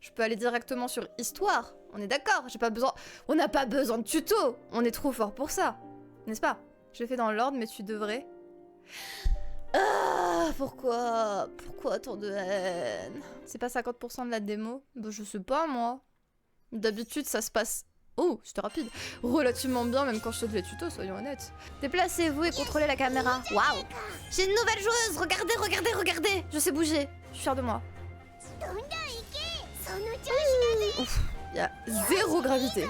Je peux aller directement sur histoire. On est d'accord, j'ai pas besoin... On n'a pas besoin de tuto. On est trop fort pour ça. N'est-ce pas? Je l'ai fait dans l'ordre, mais tu devrais... Ah, pourquoi? Pourquoi tant de haine? C'est pas 50% de la démo? Bah, je sais pas, moi. D'habitude, ça se passe... Oh, c'était rapide. Relativement bien, même quand je saute les tutos, soyons honnêtes. Déplacez-vous et contrôlez la caméra. Waouh! J'ai une nouvelle joueuse! Regardez, regardez, regardez! Je sais bouger. Je suis fière de moi. Ouf, il y a zéro gravité.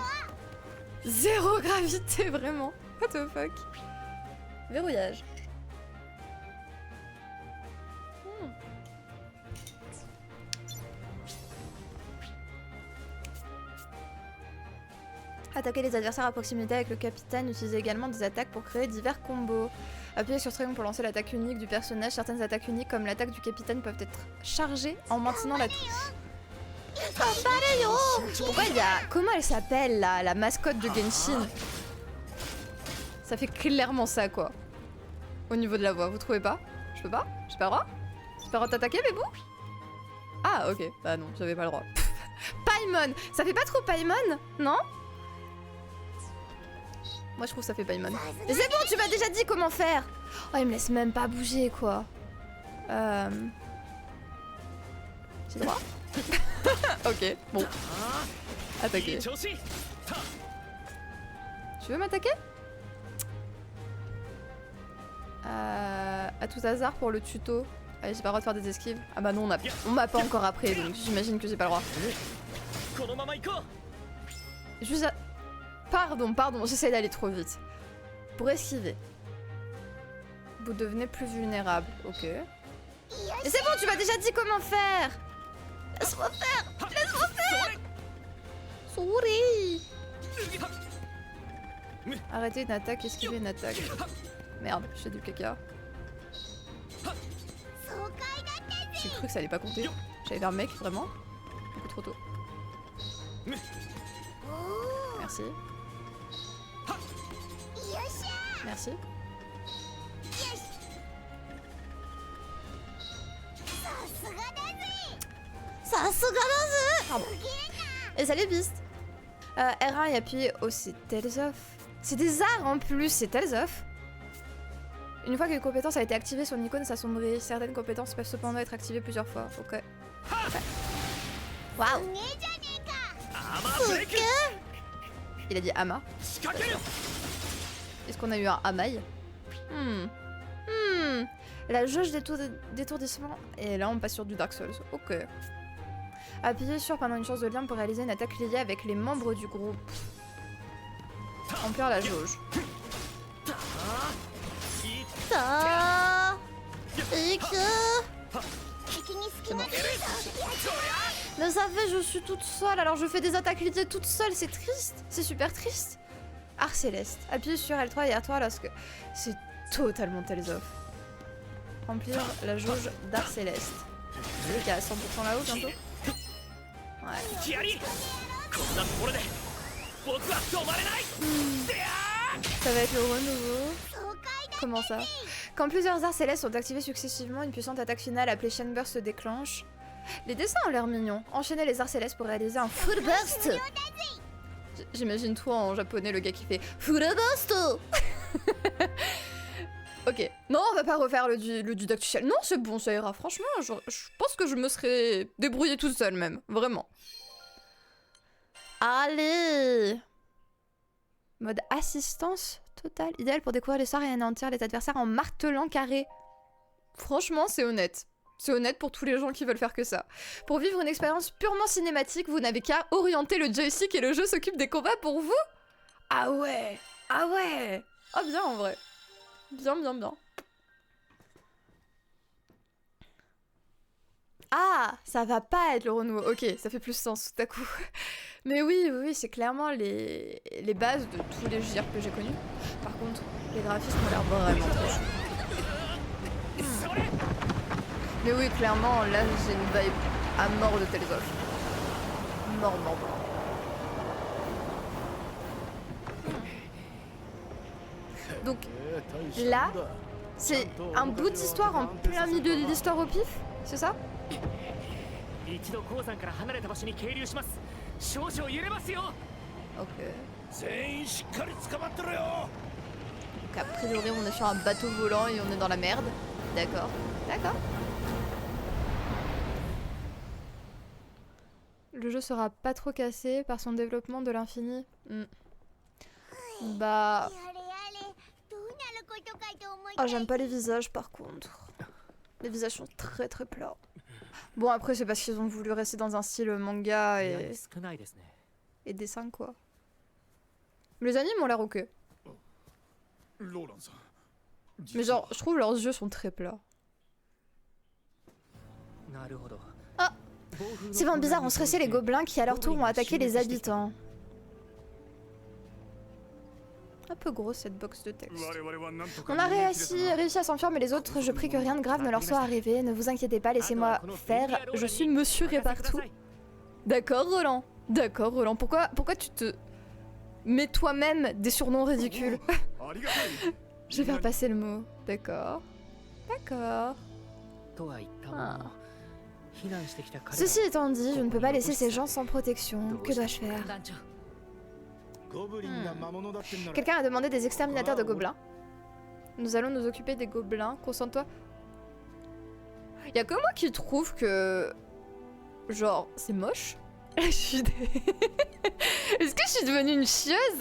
Zéro gravité, vraiment. What the fuck? Verrouillage. Attaquer les adversaires à proximité avec le capitaine, utiliser également des attaques pour créer divers combos. Appuyez sur triangle pour lancer l'attaque unique du personnage. Certaines attaques uniques comme l'attaque du capitaine peuvent être chargées en maintenant la touche. Pourquoi il y a... Comment elle s'appelle là, la mascotte de Genshin? Ça fait clairement ça quoi. Au niveau de la voix, vous trouvez pas? Je peux pas? J'ai pas le droit? J'ai pas le droit de t'attaquer mais vous? Ah ok, bah non, j'avais pas le droit. Paimon! Ça fait pas trop Paimon? Non? Moi je trouve que ça fait Paimon. Mais c'est bon, tu m'as déjà dit comment faire! Oh, il me laisse même pas bouger quoi. J'ai droit? Ok, bon. Attaquer. Tu veux m'attaquer? À tout hasard pour le tuto. Allez, j'ai pas le droit de faire des esquives. Ah bah non, on m'a pas encore appris, donc j'imagine que j'ai pas le droit. Juste à... Pardon, j'essaie d'aller trop vite. Pour esquiver. Vous devenez plus vulnérable, ok. Mais c'est bon, tu m'as déjà dit comment faire! Laisse-moi faire! Laisse-moi faire! Souris! Arrêtez une attaque, esquiver une attaque. Merde, je fais du caca. J'ai cru que ça allait pas compter. J'allais vers le mec, vraiment. Beaucoup trop tôt. Merci. Merci. Pardon. Et salut Beast. R1 et appuyez aussi Tales of. C'est des arts en plus, c'est Tales of. Une fois qu'une compétence a été activée, son icône s'assombrit. Certaines compétences peuvent cependant être activées plusieurs fois. Ok. Waouh. Il a dit Ama. Est-ce qu'on a eu un Amaï? La jauge d'étourdissement. Et là, on passe sur du Dark Souls. Ok. Appuyez sur pendant une chance de lien pour réaliser une attaque liée avec les membres du groupe. Remplir la jauge. Bon. Mais ça fait, je suis toute seule, alors je fais des attaques liées toute seule, c'est triste. C'est super triste. Art Céleste. Appuyez sur L3 et R3 lorsque... C'est totalement Tales of. Remplir la jauge d'Art Céleste. C'est qui est à 100% là-haut bientôt. Ouais. Ça va être le renouveau. Comment ça? Quand plusieurs arts célestes sont activés successivement, une puissante attaque finale appelée Chain Burst se déclenche. Les dessins ont l'air mignons. Enchaînez les arts célestes pour réaliser un Full Burst. J'imagine toi en japonais le gars qui fait Full Burst. Ok. Non, on va pas refaire le didacticiel. Non, c'est bon, ça ira. Franchement, je pense que je me serais débrouillée toute seule même. Vraiment. Allez. Mode assistance totale. Idéal pour découvrir l'histoire et anéantir les adversaires en martelant carré. Franchement, c'est honnête. C'est honnête pour tous les gens qui veulent faire que ça. Pour vivre une expérience purement cinématique, vous n'avez qu'à orienter le joystick et le jeu s'occupe des combats pour vous. Ah ouais. Ah ouais. Ah bien en vrai. Bien, bien, bien. Ah, ça va pas être le renouveau. Ok, ça fait plus sens tout à coup. Mais oui, c'est clairement les bases de tous les JRPG que j'ai connus. Par contre, les graphismes ont l'air vraiment trop chouettes. Mais oui, clairement, là, j'ai une vibe à mort de Tales of. Mort. Donc, là, c'est un bout d'histoire en plein milieu de l'histoire au pif, c'est ça? 一度鉱山から離れた場所に係留します。少々揺れますよ。 Ok. 全員しっかり捕まってろよ。 Donc a priori on est sur un bateau volant et on est dans la merde. D'accord. D'accord. Le jeu sera pas trop cassé par son développement de l'infini. Bah... Oh, j'aime pas les visages par contre. Les visages sont très très plats. Bon, après c'est parce qu'ils ont voulu rester dans un style manga et dessin quoi. Mais les animes ont l'air ok. Mais genre, je trouve leurs yeux sont très plats. Ah, c'est vraiment bizarre, on stressait les gobelins qui à leur tour ont attaqué les habitants. Un peu grosse cette box de texte. On a réussi à s'enfuir, mais les autres, je prie que rien de grave ne leur soit arrivé. Ne vous inquiétez pas, laissez-moi faire. Je suis monsieur Répartout. D'accord, Roland. D'accord, Roland. Pourquoi tu te mets toi-même des surnoms ridicules? Je vais faire passer le mot. D'accord. D'accord. Ah. Ceci étant dit, je ne peux pas laisser ces gens sans protection. Que dois-je faire? Quelqu'un a demandé des exterminateurs de gobelins. Nous allons nous occuper des gobelins. Concentre-toi. Y'a que moi qui trouve que... Genre, c'est moche. Est-ce que je suis devenue une chieuse?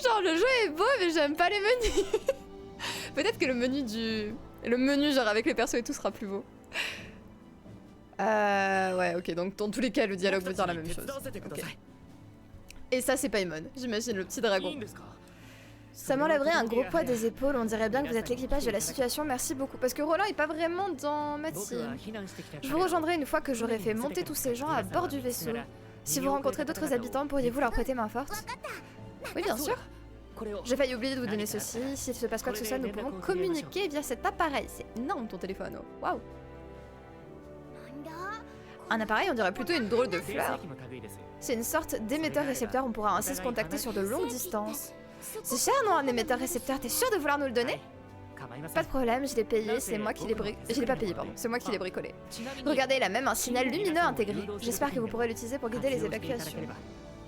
Genre, le jeu est beau, mais j'aime pas les menus. Peut-être que le menu du... Le menu, genre, avec les persos et tout, sera plus beau. Ouais, ok. Donc, dans tous les cas, le dialogue veut dire la même chose. Okay. Et ça, c'est Paimon, j'imagine, le petit dragon. Ça m'enlèverait un gros poids des épaules, on dirait bien que vous êtes l'équipage de la situation, merci beaucoup. Parce que Roland est pas vraiment dans ma team. Je vous rejoindrai une fois que j'aurai fait monter tous ces gens à bord du vaisseau. Si vous rencontrez d'autres habitants, pourriez-vous leur prêter main forte? Oui, bien sûr. J'ai failli oublier de vous donner ceci. S'il se passe quoi que ce soit, nous pouvons communiquer via cet appareil. C'est énorme ton téléphone, oh. Waouh. Un appareil, on dirait plutôt une drôle de fleur. C'est une sorte d'émetteur-récepteur, on pourra ainsi se contacter sur de longues distances. C'est cher, non, un émetteur-récepteur? T'es sûr de vouloir nous le donner? Pas de problème, je l'ai payé, c'est moi qui l'ai Je l'ai pas payé, pardon, c'est moi qui l'ai bricolé. Regardez, il a même un signal lumineux intégré. J'espère que vous pourrez l'utiliser pour guider les évacuations.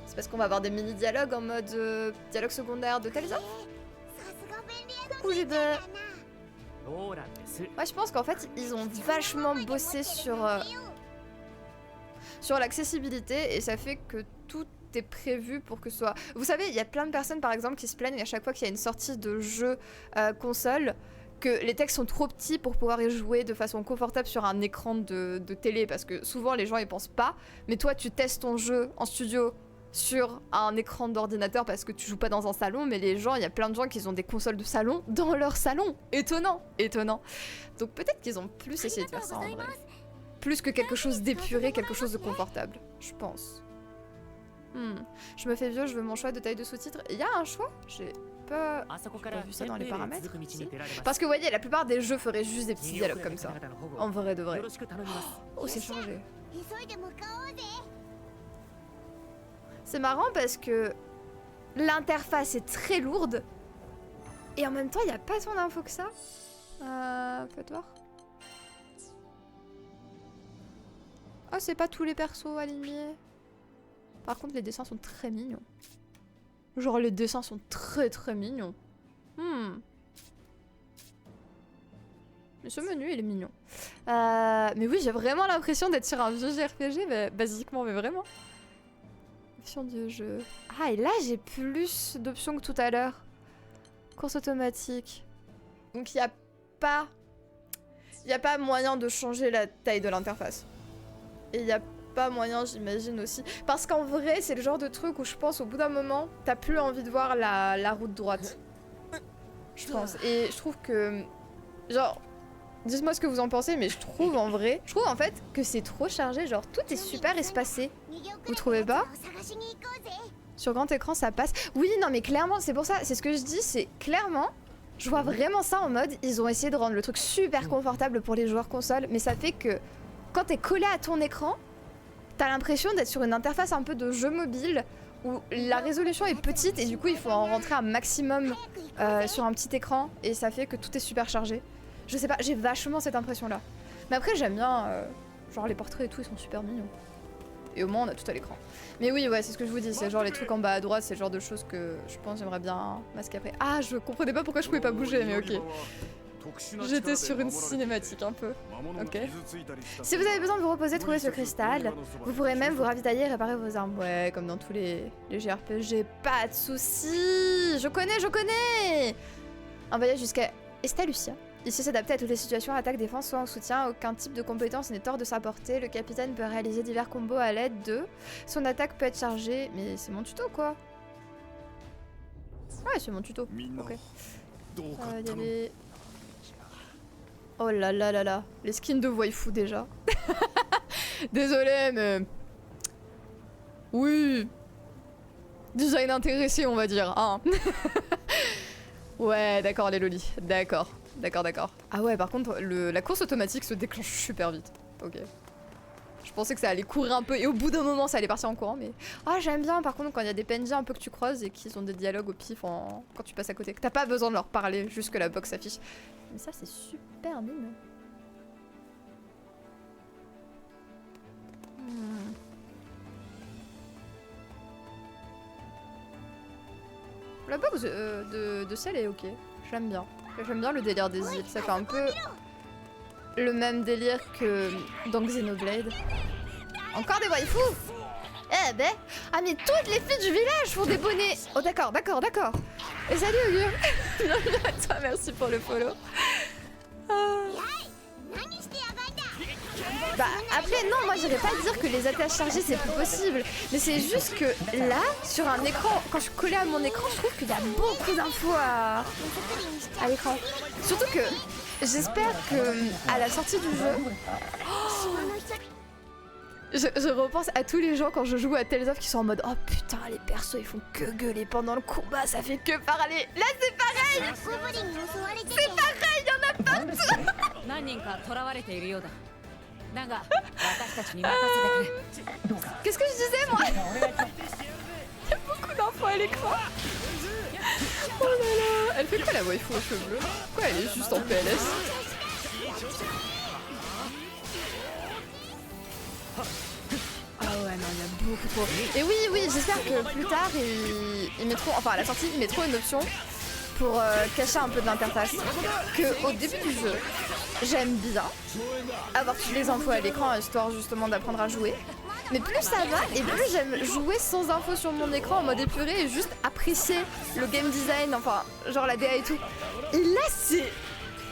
C'est parce qu'on va avoir des mini-dialogues en mode dialogue secondaire de Telza? Coucou, j'ai de... Ouais, je pense qu'en fait, ils ont vachement bossé sur l'accessibilité et ça fait que tout est prévu pour que ce soit... Vous savez, il y a plein de personnes par exemple qui se plaignent à chaque fois qu'il y a une sortie de jeu console que les textes sont trop petits pour pouvoir y jouer de façon confortable sur un écran de télé parce que souvent les gens y pensent pas, mais toi tu testes ton jeu en studio sur un écran d'ordinateur parce que tu joues pas dans un salon, mais les gens, il y a plein de gens qui ont des consoles de salon dans leur salon. Étonnant, étonnant. Donc peut-être qu'ils ont plus essayé de faire ça en vrai. Plus que quelque chose d'épuré, quelque chose de confortable, je pense. Je me fais vieux, je veux mon choix de taille de sous-titres. Il y a un choix? J'ai pas vu ça dans les paramètres. Si. Parce que vous voyez, la plupart des jeux feraient juste des petits dialogues comme ça. En vrai de vrai. Oh, c'est changé. C'est marrant parce que l'interface est très lourde. Et en même temps, il n'y a pas tant d'infos que ça. Faites voir. Oh, c'est pas tous les persos alignés. Par contre, les dessins sont très mignons. Genre, les dessins sont très très mignons. Mais ce menu, il est mignon. Mais oui, j'ai vraiment l'impression d'être sur un vieux JRPG, mais basiquement, mais vraiment. Option du jeu. Ah, et là, j'ai plus d'options que tout à l'heure. Course automatique. Donc, il n'y a pas... Il n'y a pas moyen de changer la taille de l'interface. Et il n'y a pas moyen, j'imagine aussi. Parce qu'en vrai, c'est le genre de truc où je pense au bout d'un moment, t'as plus envie de voir la route droite. Je pense. Et je trouve que... Genre, dites-moi ce que vous en pensez, mais je trouve en vrai... Je trouve en fait que c'est trop chargé, genre tout est super espacé. Vous trouvez pas? Sur grand écran, ça passe. Oui, non mais clairement, c'est pour ça, c'est ce que je dis, c'est clairement... Je vois vraiment ça en mode, ils ont essayé de rendre le truc super confortable pour les joueurs console, mais ça fait que quand t'es collé à ton écran, t'as l'impression d'être sur une interface un peu de jeu mobile où la résolution est petite et du coup il faut en rentrer un maximum sur un petit écran et ça fait que tout est super chargé. Je sais pas, j'ai vachement cette impression là. Mais après j'aime bien Genre les portraits et tout, ils sont super mignons. Et au moins on a tout à l'écran. Mais oui, ouais, c'est ce que je vous dis, c'est genre les trucs en bas à droite, c'est le genre de choses que je pense j'aimerais bien masquer après. Ah, je comprenais pas pourquoi je pouvais pas bouger, mais ok. J'étais sur une cinématique un peu. Ok. Si vous avez besoin de vous reposer, trouvez ce cristal. Vous pourrez même vous ravitailler et réparer vos armes. Ouais, comme dans tous les JRPG, pas de soucis. Je connais. Un voyage jusqu'à Estalucia. Ici, s'adapter à toutes les situations, attaque, défense, soit en soutien. Aucun type de compétence n'est hors de sa portée. Le capitaine peut réaliser divers combos à l'aide de... Son attaque peut être chargée. Mais c'est mon tuto, quoi. Ouais, c'est mon tuto. Ok. Y a les... Oh là là là là. Les skins de waifu, déjà. Désolé, mais... Oui. Design intéressé, on va dire. Hein. Ouais, d'accord, les lolis. D'accord. Ah ouais, par contre, la course automatique se déclenche super vite. Ok. Je pensais que ça allait courir un peu et au bout d'un moment ça allait partir en courant, mais... Ah, j'aime bien par contre quand il y a des PNJ un peu que tu croises et qu'ils ont des dialogues au pif quand tu passes à côté. Que t'as pas besoin de leur parler, juste que la box s'affiche. Mais ça, c'est super mignon. La box de Cell est ok. J'aime bien. J'aime bien le délire des îles. Ça fait un peu le même délire que dans Xenoblade. Encore des waifus. Eh ben. Ah mais toutes les filles du village font des bonnets. Oh d'accord. Et salut Augure. Bienvenue à toi, merci pour le follow. Bah après non, moi j'irais pas dire que les attaches chargées c'est plus possible, mais c'est juste que là, sur un écran, quand je suis collée à mon écran, je trouve qu'il y a beaucoup d'infos à l'écran. Surtout que j'espère que à la sortie du jeu, je repense à tous les gens quand je joue à Tales of qui sont en mode oh putain les persos ils font que gueuler pendant le combat, ça fait que parler. Là c'est pareil. C'est pareil, y'en a partout. Qu'est-ce que je disais moi? Il y a beaucoup d'infos à l'écran. Oh là là. Elle fait quoi la waifu aux cheveux bleus? Pourquoi elle est juste en PLS? Ah ouais non, il y a beaucoup trop. Et oui, j'espère que plus tard ils mettront, enfin à la sortie ils mettront une option pour cacher un peu de l'interface. Que au début du jeu, j'aime bien avoir toutes les infos à l'écran histoire justement d'apprendre à jouer. Mais plus ça va et plus j'aime jouer sans infos sur mon écran en mode épuré et juste apprécier le game design, enfin genre la DA et tout. Et là c'est...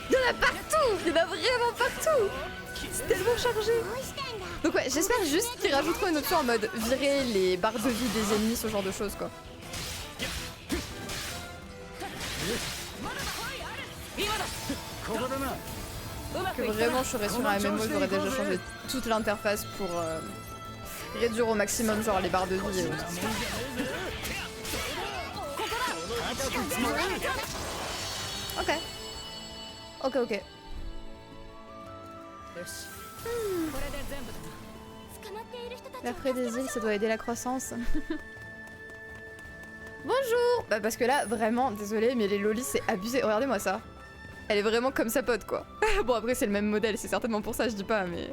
Il y en a partout. Il y en a vraiment partout. C'est tellement chargé. Donc ouais, j'espère juste qu'ils rajouteront une option en mode virer les barres de vie des ennemis, ce genre de choses quoi. Que vraiment je serais sur un MMO, j'aurais déjà changé toute l'interface pour réduire au maximum genre les barres de vie et autres. Ok. La frais des îles, ça doit aider la croissance. Bonjour. Bah parce que là, vraiment, désolé, mais les lolis c'est abusé. Regardez-moi ça. Elle est vraiment comme sa pote quoi. Bon après c'est le même modèle, c'est certainement pour ça je dis pas mais...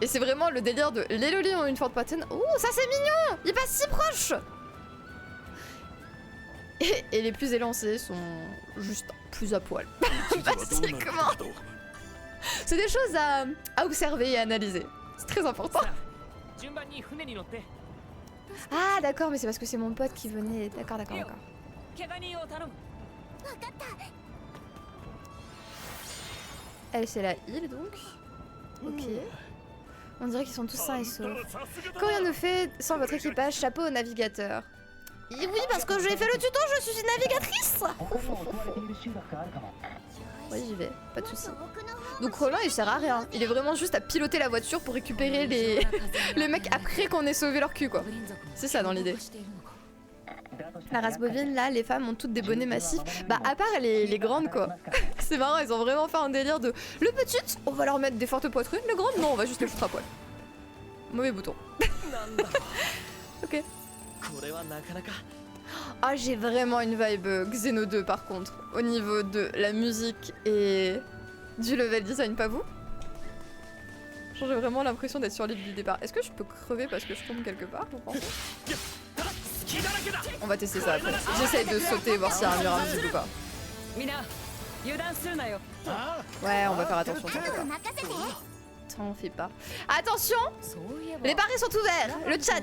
Et c'est vraiment le délire de les lolis ont une forte poitrine. Ouh ça c'est mignon. Il passe si proche. Et les plus élancés sont juste plus à poil. Basiquement. C'est des choses à observer et à analyser. C'est très important. Ah d'accord, mais c'est parce que c'est mon pote qui venait. D'accord. Elle c'est la île donc. Ok. On dirait qu'ils sont tous sains et saufs. Quand rien ne fait sans votre équipage, chapeau au navigateur. Et oui, parce que j'ai fait le tuto, je suis une navigatrice. Oui, j'y vais, pas de soucis. Donc Roland, il sert à rien. Il est vraiment juste à piloter la voiture pour récupérer les mecs après qu'on ait sauvé leur cul, quoi. C'est ça dans l'idée. La race bovine, là, les femmes ont toutes des bonnets massifs. Bah, à part les grandes, quoi. C'est marrant, ils ont vraiment fait un délire de... Le petit, on va leur mettre des fortes poitrines. Le grand, non, on va juste les foutre à poil. Mauvais bouton. Ok. Ah, j'ai vraiment une vibe Xeno 2 par contre, au niveau de la musique et du level design, pas vous? J'ai vraiment l'impression d'être sur l'île du départ. Est-ce que je peux crever parce que je tombe quelque part, vous pensez? On va tester ça après. J'essaye de sauter, voir s'il y a un mur invisible ou pas. Ouais, on va faire attention, t'en fais pas. T'en fais pas. Attention! Les paris sont ouverts! Le chat!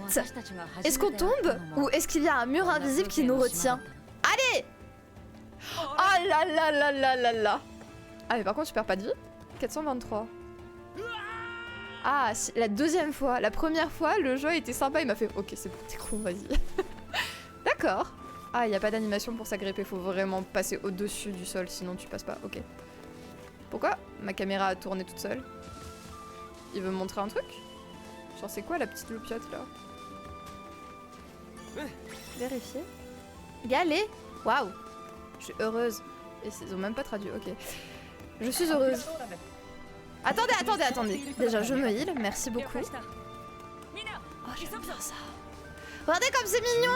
Est-ce qu'on tombe ou est-ce qu'il y a un mur invisible qui nous retient? Allez! Oh là là là là là là! Ah mais par contre je perds pas de vie? 423. Ah, la deuxième fois. La première fois, le jeu était sympa, il m'a fait ok c'est bon, t'es con, vas-y. D'accord. Ah, il n'y a pas d'animation pour s'agripper, faut vraiment passer au-dessus du sol, sinon tu passes pas. Ok. Pourquoi ma caméra a tourné toute seule? Il veut me montrer un truc? Genre c'est quoi la petite loupiote là? Vérifier. Galé. Waouh. Je suis heureuse. Et ils ont même pas traduit, ok. Je suis heureuse. Attendez, attendez, attendez. Déjà je me heal, merci beaucoup. Oh j'aime bien ça. Regardez comme c'est mignon.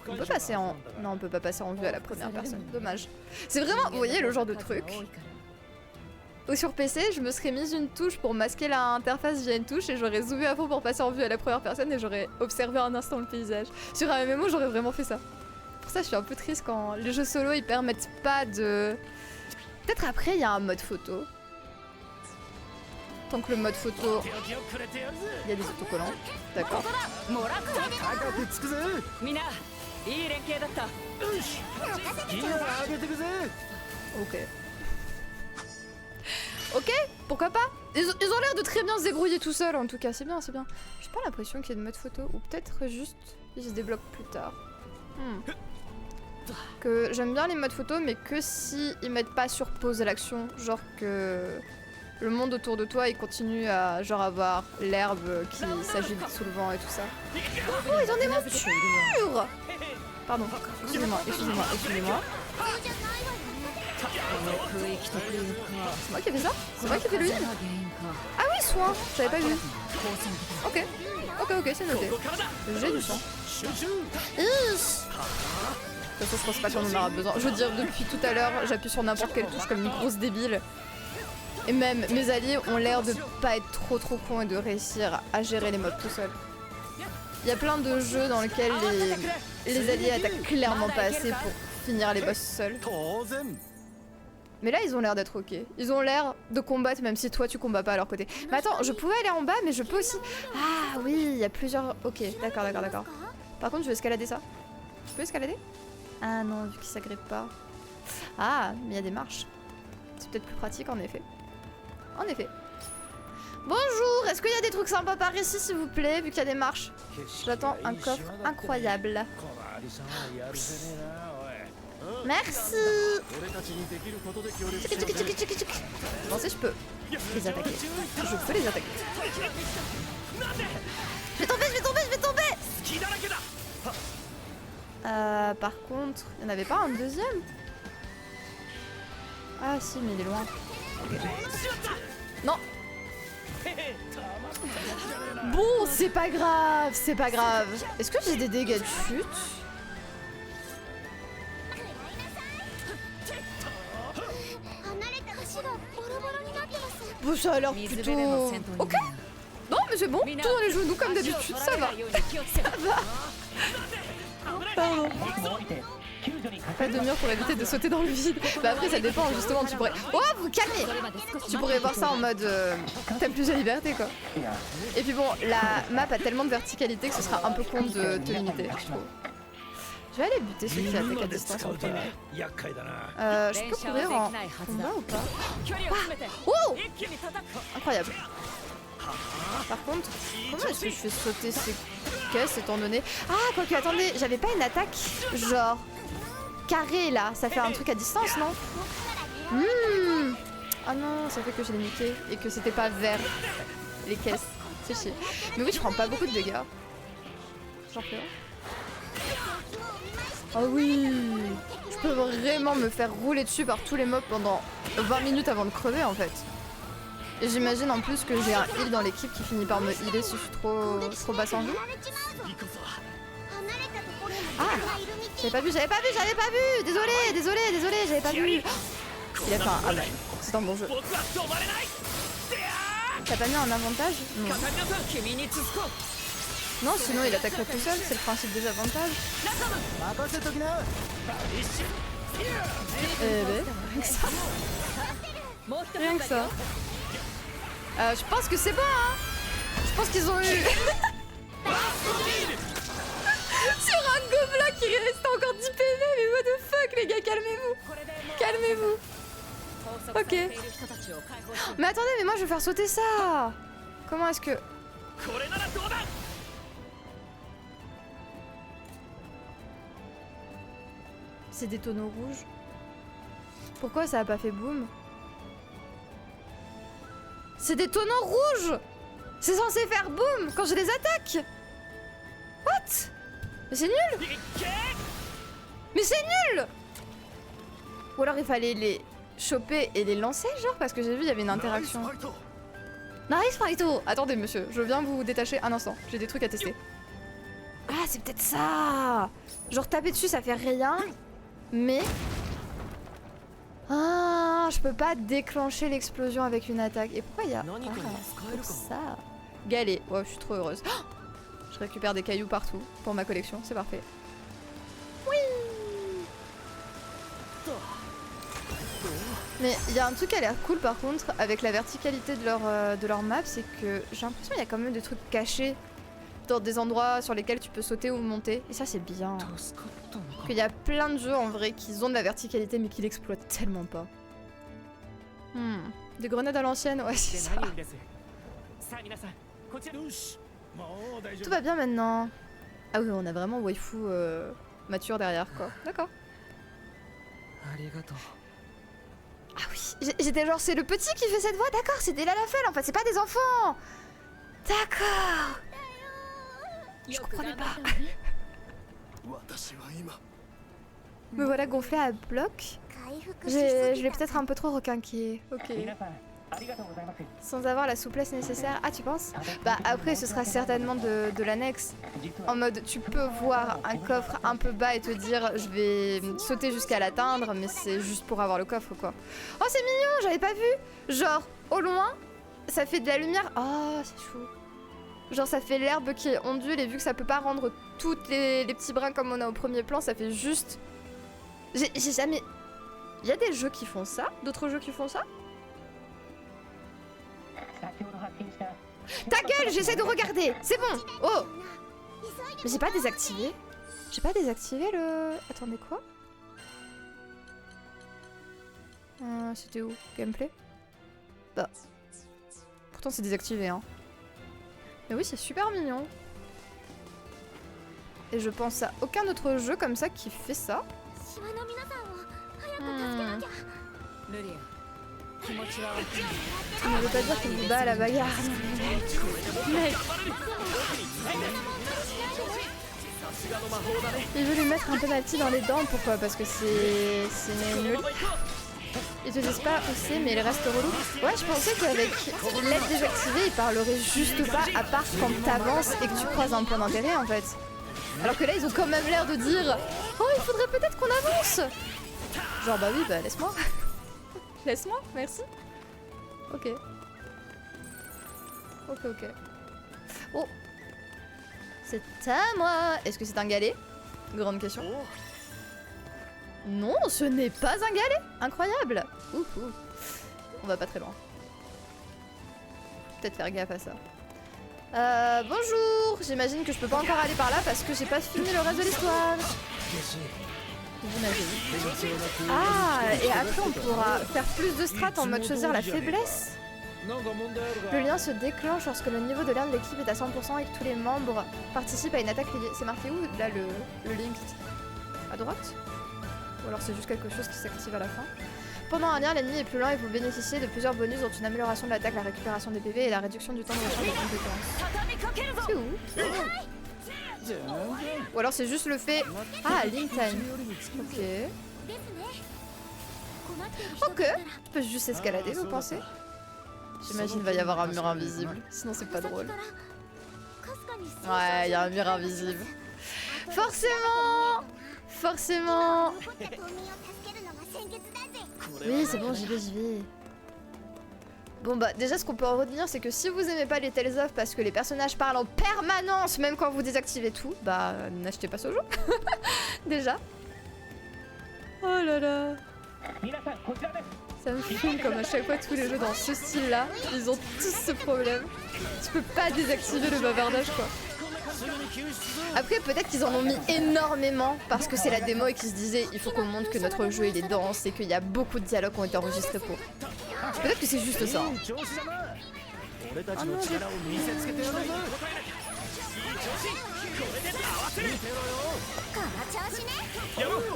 On peut passer en... Non, on peut pas passer en vue à la première personne. Dommage. C'est vraiment... Vous voyez le genre de truc où sur PC, je me serais mise une touche pour masquer l'interface via une touche et j'aurais zoomé à fond pour passer en vue à la première personne et j'aurais observé un instant le paysage. Sur un MMO, j'aurais vraiment fait ça. Pour ça, je suis un peu triste quand les jeux solo, ils permettent pas de... Peut-être après, il y a un mode photo. Tant que le mode photo... Il y a des autocollants. D'accord. Ok. Ok, pourquoi pas. Ils ont l'air de très bien se débrouiller tout seuls en tout cas, c'est bien, c'est bien. J'ai pas l'impression qu'il y ait de mode photo, ou peut-être juste ils se débloquent plus tard. Que j'aime bien les modes photo, mais que si ils mettent pas sur pause l'action, genre que le monde autour de toi il continue à genre avoir l'herbe qui s'agite sous le vent et tout ça. Oh, ils ont des montures. Pardon, excusez-moi, excusez-moi, excusez-moi. C'est moi qui ai fait ça? C'est moi qui ai fait le heal? Ah oui, soin. J'avais pas vu. Ok. Ok, ok, c'est noté. J'ai du sang. De toute façon, je pense pas qu'on en aura besoin. Je veux dire, depuis tout à l'heure, j'appuie sur n'importe quelle touche comme une grosse débile. Et même mes alliés ont l'air de pas être trop cons et de réussir à gérer les mobs tout seuls. Il y a plein de jeux dans lesquels les alliés attaquent clairement pas assez pour finir les boss seuls. Mais là, ils ont l'air d'être ok. Ils ont l'air de combattre même si toi tu combats pas à leur côté. Mais attends, je pouvais aller en bas, mais je peux aussi... Ah oui, il y a plusieurs... Ok, d'accord, d'accord, d'accord. Par contre, je vais escalader ça. Je peux escalader? Ah non, vu qu'ils s'agrippent pas. Ah, mais il y a des marches. C'est peut-être plus pratique en effet. En effet. Bonjour, est-ce qu'il y a des trucs sympas par ici s'il vous plaît, vu qu'il y a des marches? J'attends un coffre incroyable. Merci. Bon, si je peux les attaquer. Je peux les attaquer. Je vais tomber, je vais tomber, je vais tomber. Par contre, il n'y en avait pas un deuxième? Ah si, mais il est loin. Okay. Non. Bon, c'est pas grave, c'est pas grave. Est-ce que j'ai des dégâts de chute? Bon, ça a l'air plutôt... Ok. Non, mais c'est bon, tout dans les genoux comme d'habitude, ça va. Ça va. Pardon. Pas de mur pour éviter de sauter dans le vide. Bah après ça dépend justement, tu pourrais... Oh, vous calmez. Tu pourrais voir ça en mode... T'as plus de liberté quoi. Et puis bon, la map a tellement de verticalité que ce sera un peu con de te limiter, je trouve. Je vais aller buter ceux qui attaquent à distance en premier. Je peux courir en combat ou pas? Ah. Oh, incroyable. Par contre, comment est-ce que je fais sauter ces caisses étant donné... Ah, quoique, attendez, j'avais pas une attaque genre carré là, ça fait un truc à distance, non? Ah non, ça fait que je l'ai niqué et que c'était pas vers les caisses, c'est chier. Mais oui, je prends pas beaucoup de dégâts. J'en fais un. Oh oui, je peux vraiment me faire rouler dessus par tous les mobs pendant 20 minutes avant de crever en fait. Et j'imagine en plus que j'ai un heal dans l'équipe qui finit par me healer si je suis trop basse en vie. Ah, j'avais pas vu, j'avais pas vu, j'avais pas vu. Désolé, j'avais pas vu. Il a fait un... Ah bah, c'est un bon jeu. T'as pas mis en avantage? Non. Non, sinon il attaquerait tout seul, c'est le principe des avantages. Rien que ça. Rien que ça. Je pense que c'est bon, hein. Je pense qu'ils ont eu... Sur un gobelin qui reste encore 10 PV, mais what the fuck les gars, calmez-vous. Calmez-vous. Ok. Mais attendez, mais moi je vais faire sauter ça. Comment est-ce que... C'est des tonneaux rouges. Pourquoi ça a pas fait boum? C'est des tonneaux rouges. C'est censé faire boum quand je les attaque. What? Mais c'est nul. Mais c'est nul. Ou alors il fallait les choper et les lancer genre parce que j'ai vu il y avait une interaction. Nice Fighto. Attendez monsieur, je viens vous détacher un instant. J'ai des trucs à tester. Ah c'est peut-être ça. Genre taper dessus ça fait rien. Mais... Ah, je peux pas déclencher l'explosion avec une attaque. Et pourquoi il y a... Ah, pour ça. Galet. Ouais, je suis trop heureuse. Oh, je récupère des cailloux partout pour ma collection, c'est parfait. Oui. Mais il y a un truc qui a l'air cool par contre, avec la verticalité de leur map, c'est que j'ai l'impression qu'il y a quand même des trucs cachés dans des endroits sur lesquels tu peux sauter ou monter. Et ça c'est bien. Qu'il y a plein de jeux en vrai qui ont de la verticalité mais qui l'exploitent tellement pas. Des grenades à l'ancienne, ouais c'est ça. Tout va bien maintenant. Ah oui, on a vraiment waifu mature derrière quoi. D'accord. Ah oui, j'étais genre c'est le petit qui fait cette voix, d'accord, c'est des Lalafell en fait, c'est pas des enfants. D'accord. Je comprenais pas. Me voilà gonflé à bloc. Je l'ai peut-être un peu trop requinqué. Ok. Sans avoir la souplesse nécessaire. Ah, tu penses? Bah après, ce sera certainement de l'annexe. En mode, tu peux voir un coffre un peu bas et te dire je vais sauter jusqu'à l'atteindre, mais c'est juste pour avoir le coffre quoi. Oh, c'est mignon, j'avais pas vu. Genre, au loin, ça fait de la lumière. Oh, c'est chou. Genre ça fait l'herbe qui ondule et vu que ça peut pas rendre toutes les petits brins comme on a au premier plan, ça fait juste... J'ai jamais... Il y a des jeux qui font ça? D'autres jeux qui font ça? Ta gueule, j'essaie de regarder. C'est bon. Oh. Mais j'ai pas désactivé. J'ai pas désactivé le... Attendez quoi? C'était où? Gameplay? Bah... Pourtant c'est désactivé hein. Mais oui, c'est super mignon. Et je pense à aucun autre jeu comme ça qui fait ça. Ça ne veut pas dire qu'il vous bat à la bagarre. Mec. Il veut lui mettre un penalty dans les dents. Pourquoi? Parce que c'est nul. Ils te disent pas où c'est, mais il reste relou. Ouais, je pensais qu'avec l'aide désactivée, il parlerait juste pas, à part quand t'avances et que tu croises un point d'intérêt en fait. Alors que là, ils ont quand même l'air de dire oh, il faudrait peut-être qu'on avance. Genre, bah oui, bah laisse-moi. Laisse-moi, merci. Ok. Ok. Oh. C'est à moi. Est-ce que c'est un galet? Grande question. Non, ce n'est pas un galet. Incroyable. On va pas très loin. Peut-être faire gaffe à ça. Bonjour. J'imagine que je peux pas encore aller par là parce que j'ai pas fini le reste de l'histoire. Ah, et après on pourra faire plus de strats en mode choisir la faiblesse. Le lien se déclenche lorsque le niveau de l'air de l'équipe est à 100% et que tous les membres participent à une attaque liée. C'est marqué où là le link? À droite? Ou alors c'est juste quelque chose qui s'active à la fin. Pendant un lien, l'ennemi est plus lent et vous bénéficiez de plusieurs bonus dont une amélioration de l'attaque, la récupération des PV et la réduction du temps de recharge des compétences. C'est où? Ou alors c'est juste le fait... Ah, link time. Ok. Ok. Je peux juste escalader, vous pensez? J'imagine qu'il va y avoir un mur invisible. Sinon c'est pas drôle. Ouais, il y a un mur invisible. Forcément. Forcément. Oui, c'est bon, j'y vais. Bon bah déjà ce qu'on peut en retenir c'est que si vous aimez pas les Tales of parce que les personnages parlent en permanence même quand vous désactivez tout, bah n'achetez pas ce jeu. Déjà. Oh là là. Ça me fume comme à chaque fois tous les jeux dans ce style là, ils ont tous ce problème. Tu peux pas désactiver le bavardage quoi. Après peut-être qu'ils en ont mis énormément parce que c'est la démo et qu'ils se disaient il faut qu'on montre que notre jeu il est dense et qu'il y a beaucoup de dialogues qui ont été enregistrés pour. Peut-être que c'est juste ça. Ah non,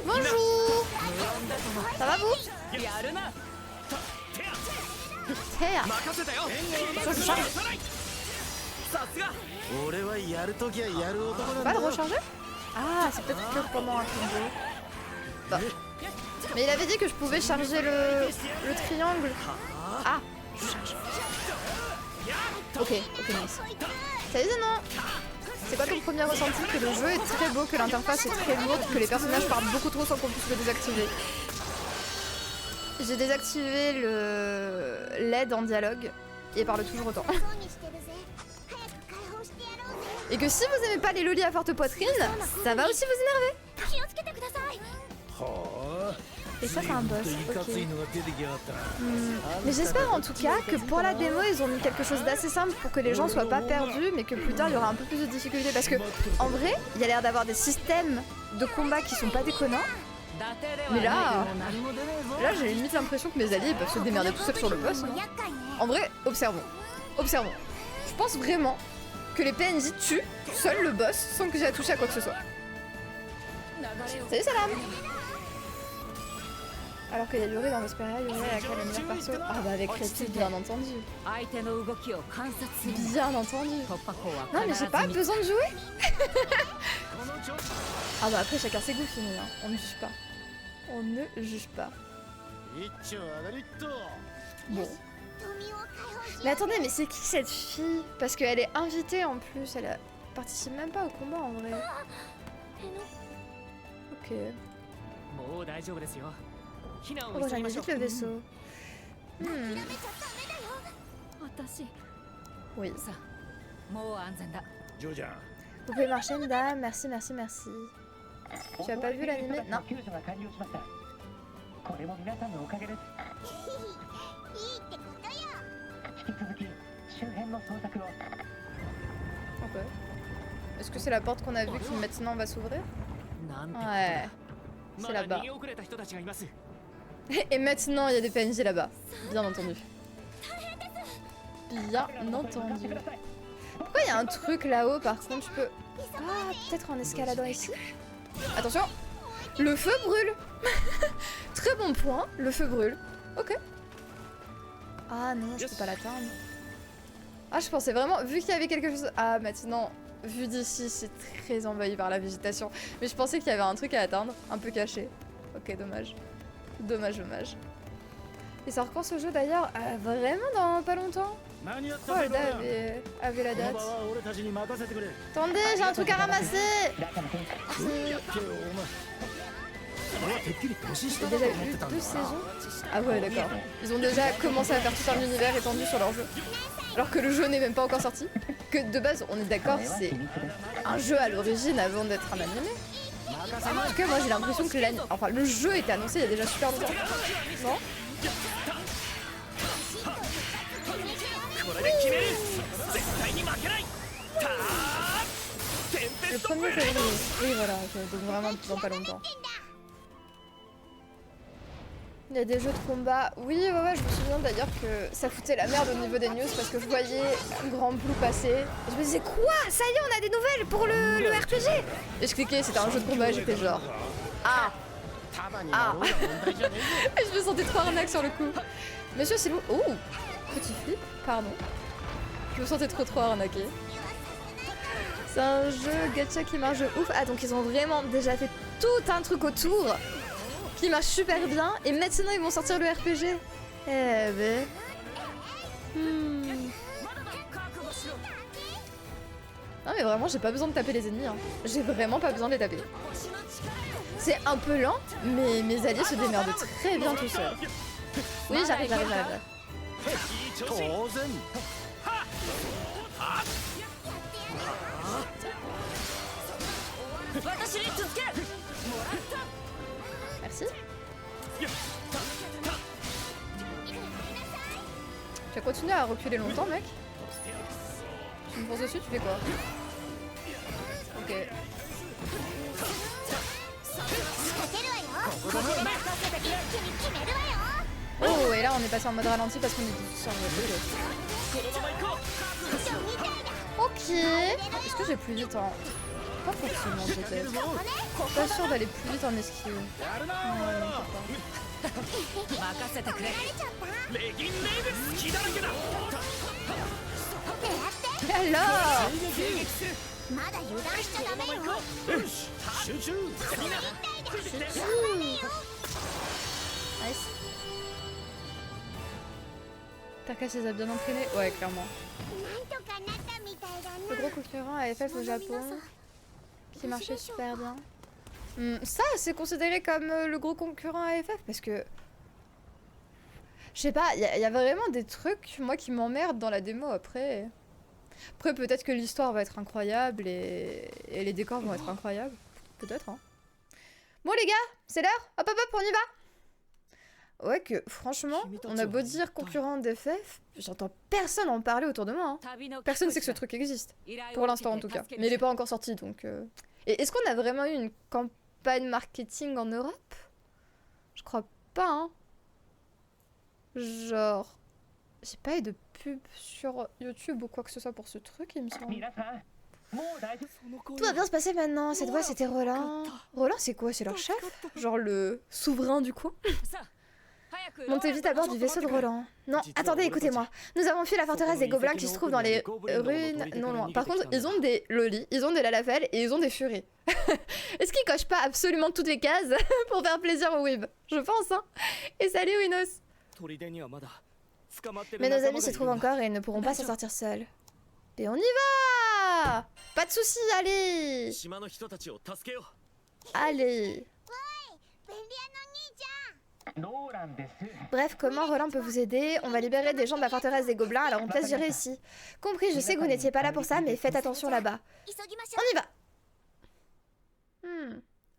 bonjour. Ça va vous? Théa. Ça se charge. On va le recharger? Ah, c'est peut-être que pendant un combo. Bah. Mais il avait dit que je pouvais charger le triangle. Ah, je charge. Ok, nice. Salut Zenon. C'est quoi ton premier ressenti? Que le jeu est très beau, que l'interface est très lourde, que les personnages parlent beaucoup trop sans qu'on puisse le désactiver. J'ai désactivé l'aide en dialogue et il parle toujours autant. Et que si vous aimez pas les lolis à forte poitrine, ça va aussi vous énerver. Et ça c'est un boss, ok. Mais j'espère en tout cas que pour la démo ils ont mis quelque chose d'assez simple pour que les gens soient pas perdus mais que plus tard il y aura un peu plus de difficultés parce que en vrai il y a l'air d'avoir des systèmes de combat qui sont pas déconnants. Mais là j'ai limite l'impression que mes alliés peuvent se démerder tout seuls sur le boss. Hein. En vrai, observons. Je pense vraiment que les PNJ tuent seuls le boss sans que j'ai à toucher à quoi que ce soit. Salut Salam. Alors qu'il y a Yuri dans Vesperia, Yuri à laquelle elle meilleur perso. Ah bah avec Réti, bien entendu. Bien entendu. Non mais j'ai pas besoin de jouer. Ah bah après chacun ses goûts finis, hein. On ne juge pas. On ne juge pas. Bon. Mais attendez, mais c'est qui cette fille? Parce qu'elle est invitée en plus, elle participe même pas au combat en vrai. Ok. Oh, j'aime vite le vaisseau. Oui. Vous pouvez marcher, madame. Merci. Tu as pas vu l'animé? Non. Ok. Est-ce que c'est la porte qu'on a vue qui maintenant va s'ouvrir? Ouais. C'est là-bas. Et maintenant, il y a des PNJ là-bas. Bien entendu. Bien entendu. Pourquoi il y a un truc là-haut par contre? Je peux... Ah, peut-être en escaladant ici? Attention! Le feu brûle. Très bon point, le feu brûle. Ok. Ah non, je peux pas l'atteindre. Ah, je pensais vraiment, vu qu'il y avait quelque chose... Ah, maintenant, vu d'ici, c'est très envahi par la végétation. Mais je pensais qu'il y avait un truc à atteindre, un peu caché. Ok, dommage. Dommage. Il sort quand ce jeu d'ailleurs? Vraiment dans pas longtemps? Oh, Alda avait la date. Attendez, j'ai un truc à ramasser. J'ai déjà eu 2 saisons. Ah ouais, d'accord. Ils ont déjà commencé à faire tout un univers étendu sur leur jeu. Alors que le jeu n'est même pas encore sorti. Que de base, on est d'accord, c'est un jeu à l'origine avant d'être un animé. En tout cas, moi j'ai l'impression que le jeu était annoncé il y a déjà super longtemps. Non? Le 1er février. Oui, voilà, donc vraiment dans pas longtemps. Il y a des jeux de combat. Oui, ouais, je me souviens d'ailleurs que ça foutait la merde au niveau des news parce que je voyais Grand Blue passer. Et je me disais, quoi? Ça y est, on a des nouvelles pour le RPG! Et je cliquais, c'était un jeu de combat, et j'étais genre. Ah! Et je me sentais trop arnaque sur le coup. Monsieur Silou. Oh! Petit flip, pardon. Je me sentais trop arnaqué. C'est un jeu gacha qui marche de ouf. Ah, donc ils ont vraiment déjà fait tout un truc autour qui marche super bien. Et maintenant ils vont sortir le RPG. Eh ben. Non mais vraiment j'ai pas besoin de taper les ennemis. Hein. J'ai vraiment pas besoin de les taper. C'est un peu lent, mais mes alliés se démerdent très bien tout seuls. Oui, j'arrive. 当然 Merci. Tu vas continuer à reculer longtemps, mec? Tu me fonces dessus, tu fais quoi? Ok. Oh, et là on est passé en mode ralenti parce qu'on est tous sur le Ok. Est-ce que j'ai plus vite en... Pas forcément peut-être. Je suis pas sûre d'aller plus vite en esquive. Alors Nice. Taka s'est bien entraîné. Ouais, clairement. Le gros concurrent AFF au Japon qui marchait super bien. Ça, c'est considéré comme le gros concurrent AFF parce que... Je sais pas, il y a vraiment des trucs, moi, qui m'emmerdent dans la démo après. Après, peut-être que l'histoire va être incroyable et les décors vont être incroyables. Peut-être, hein. Bon, les gars, c'est l'heure. Hop, hop, hop, on y va. Ouais, que franchement, on a beau dire concurrent d'FF, j'entends personne en parler autour de moi. Hein. Personne sait que ce truc existe. Pour l'instant, en tout cas. Mais il est pas encore sorti, donc... Et est-ce qu'on a vraiment eu une campagne marketing en Europe? Je crois pas, hein. Genre... J'ai pas eu de pub sur YouTube ou quoi que ce soit pour ce truc, il me semble. Tout va bien se passer maintenant. Cette voix, c'était Roland. Roland, c'est quoi? C'est leur chef? Genre le souverain du coin? Montez vite à bord du vaisseau de Roland. Non, attendez, écoutez-moi. Nous avons fui la forteresse des gobelins qui se trouve dans les ruines non loin. Par contre, ils ont des lolis, ils ont des lalafels et ils ont des furies. Est-ce qu'ils cochent pas absolument toutes les cases pour faire plaisir aux Weeb? Je pense, hein. Et salut, Winos. Mais nos amis s'y trouvent encore et ils ne pourront pas s'en sortir seuls. Et on y va! Pas de soucis, allez! Allez! Bref, comment Roland peut vous aider? On va libérer des gens de la forteresse des gobelins, alors on te laisse gérer ici. Compris, je sais que vous n'étiez pas là pour ça, mais faites attention là-bas. On y va!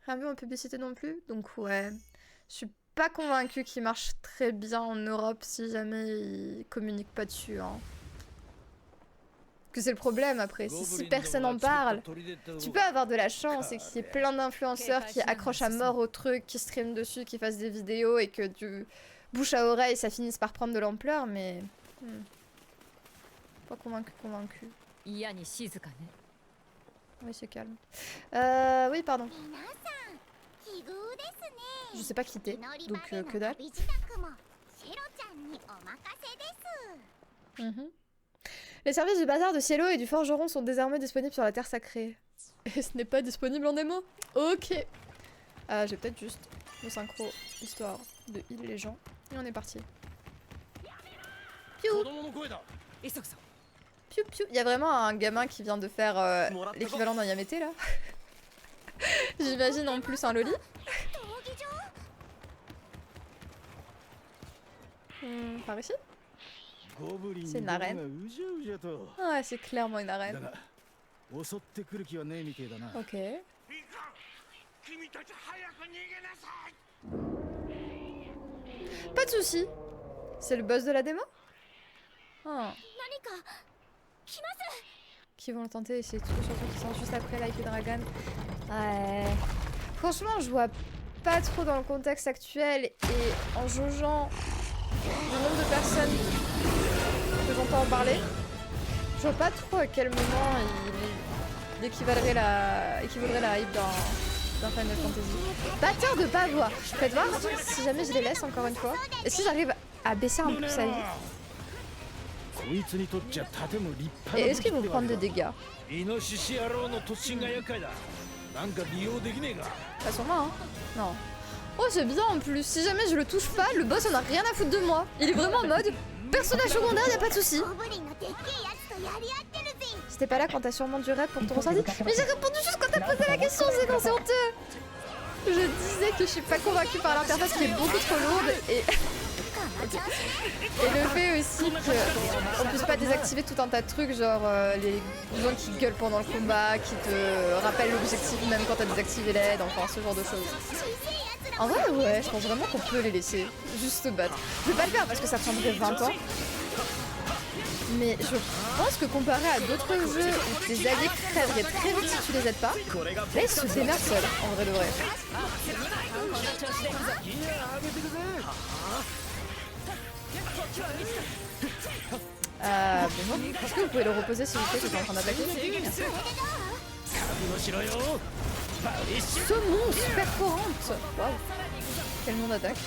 Rien vu en publicité non plus, donc ouais. Je suis pas convaincue qu'il marche très bien en Europe si jamais il communique pas dessus, hein. Que c'est le problème après, si personne en parle, tu peux avoir de la chance et qu'il y ait plein d'influenceurs qui accrochent à mort au truc, qui streament dessus, qui fassent des vidéos et que du bouche à oreille ça finisse par prendre de l'ampleur, mais... Pas convaincu. Oui, c'est calme. Oui, pardon. Je sais pas qui t'es, donc que dalle. Les services du bazar de Cielo et du forgeron sont désormais disponibles sur la Terre Sacrée. Et ce n'est pas disponible en démo. Ok. J'ai peut-être juste le synchro, histoire de heal les gens. Et on est parti. Piou. Piou piou. Il y a vraiment un gamin qui vient de faire l'équivalent d'un Yamete là. J'imagine en plus un loli. Par ici? C'est une arène. Ouais, c'est clairement une arène. Ok. Pas de soucis. C'est le boss de la démo? Qui vont le tenter et c'est tout, surtout qu'ils sont juste après Like a Dragon. Ouais. Franchement, je vois pas trop dans le contexte actuel et en jaugeant le nombre de personnes que j'entends en parler, je vois pas trop à quel moment il équivaudrait la hype d'un Final Fantasy. Pas tort de pas voir. Faites voir si jamais je les laisse encore une fois. Et si j'arrive à baisser un peu sa vie. Et est-ce qu'ils vont prendre des dégâts? Pas sur moi, hein. Non. Oh, c'est bien en plus. Si jamais je le touche pas, le boss en a rien à foutre de moi. Il est vraiment en mode personnage secondaire, y'a pas de soucis. C'était pas là quand t'as sûrement du rep pour ton ressenti. Mais j'ai répondu juste quand t'as posé la question, c'est honteux. Je disais que je suis pas convaincue par l'interface qui est beaucoup trop lourde et Et le fait aussi qu'on puisse pas désactiver tout un tas de trucs, genre les gens qui gueulent pendant le combat, qui te rappellent l'objectif même quand t'as désactivé l'aide, enfin ce genre de choses. En vrai, ouais, je pense vraiment qu'on peut les laisser juste se battre. Je vais pas le faire parce que ça prendrait 20 ans. Mais je pense que comparé à d'autres jeux où tes alliés crèveraient très vite si tu les aides pas, là ils se démerdent seuls, en vrai de vrai. Bonjour. Est-ce que vous pouvez le reposer s'il vous plaît, j'étais en train d'attaquer? Merci. Saumon perforante. Waouh. Quel nom d'attaque.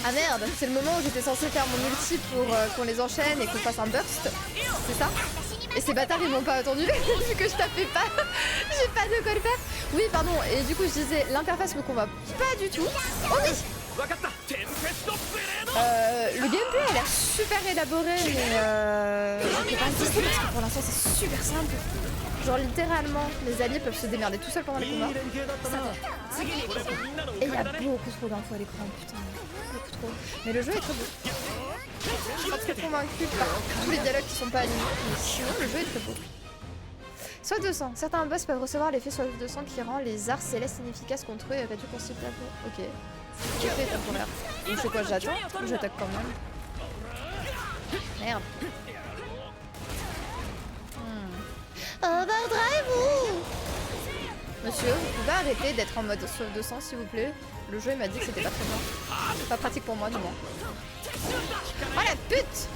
Ah merde, c'est le moment où j'étais censée faire mon ulti pour qu'on les enchaîne et qu'on fasse un burst. C'est ça? Et ces bâtards ils m'ont pas attendu vu que je tapais pas. J'ai pas de quoi le faire. Oui pardon, et du coup je disais l'interface me convainc pas du tout. Oh oui. Le gameplay a l'air super élaboré mais je peux pas insister parce que pour l'instant c'est super simple. Genre littéralement les alliés peuvent se démerder tout seuls pendant les combats. Et il y a beaucoup trop d'infos à l'écran, putain. Beaucoup trop. Mais le jeu est très beau. Je suis pas très convaincue par tous les dialogues qui sont pas animés, mais sinon le jeu est très beau. Soif de sang. Certains boss peuvent recevoir l'effet soif de sang qui rend les arts célestes inefficaces contre eux et réduit considérablement. Ok. C'est fait ta première. Donc je sais quoi, j'attends ou j'attaque quand même. Merde. Overdrive. Monsieur, vous pouvez arrêter d'être en mode soif de sang s'il vous plaît. Le jeu il m'a dit que c'était pas très bien. C'est pas pratique pour moi du moins. Oh la pute!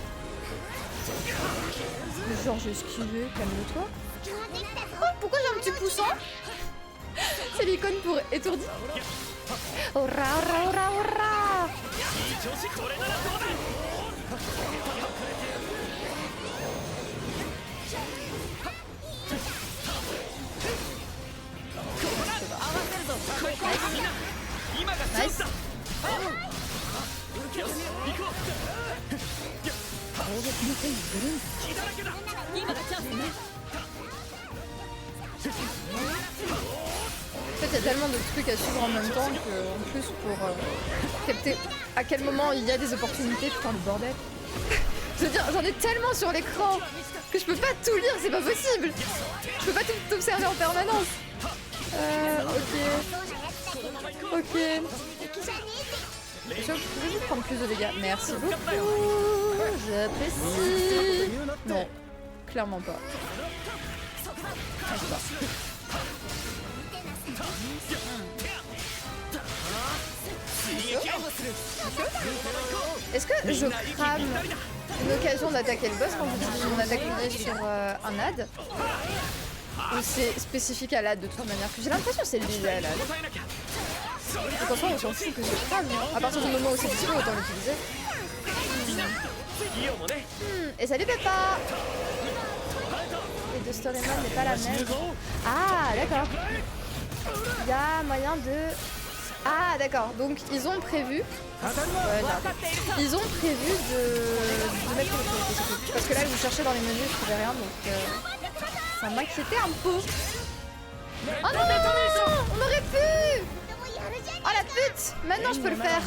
Genre j'ai esquivé, calme-toi. Oh, pourquoi j'ai un petit poussin? C'est l'icône pour étourdi. Ora ora ora ora. Nice. En fait, il y a tellement de trucs à suivre en même temps que, en plus, pour capter à quel moment il y a des opportunités, putain, le bordel. Je veux dire, j'en ai tellement sur l'écran que je peux pas tout lire, c'est pas possible. Je peux pas tout observer en permanence. Ok. Monsieur, pouvez-vous prendre plus de dégâts? Merci beaucoup. J'apprécie. Non, clairement pas. Est-ce que je crame une occasion d'attaquer le boss quand j'utilise mon attaque liée sur un ad? Ou c'est spécifique à l'ad de toute manière? J'ai l'impression que c'est lié à l'ad. Donc en soi on s'en fout que je crame, hein. À partir du moment où c'est dispo autant l'utiliser. Et salut Peppa. Et de Storyman n'est pas la même. Ah d'accord. Il y a moyen de... Ah d'accord, donc ils ont prévu... ils ont prévu de mettre le truc. Parce que là je cherchais dans les menus, je trouvais rien, donc ça m'inquiétait un peu. Oh non, on aurait pu. Oh la pute. Maintenant je peux le faire.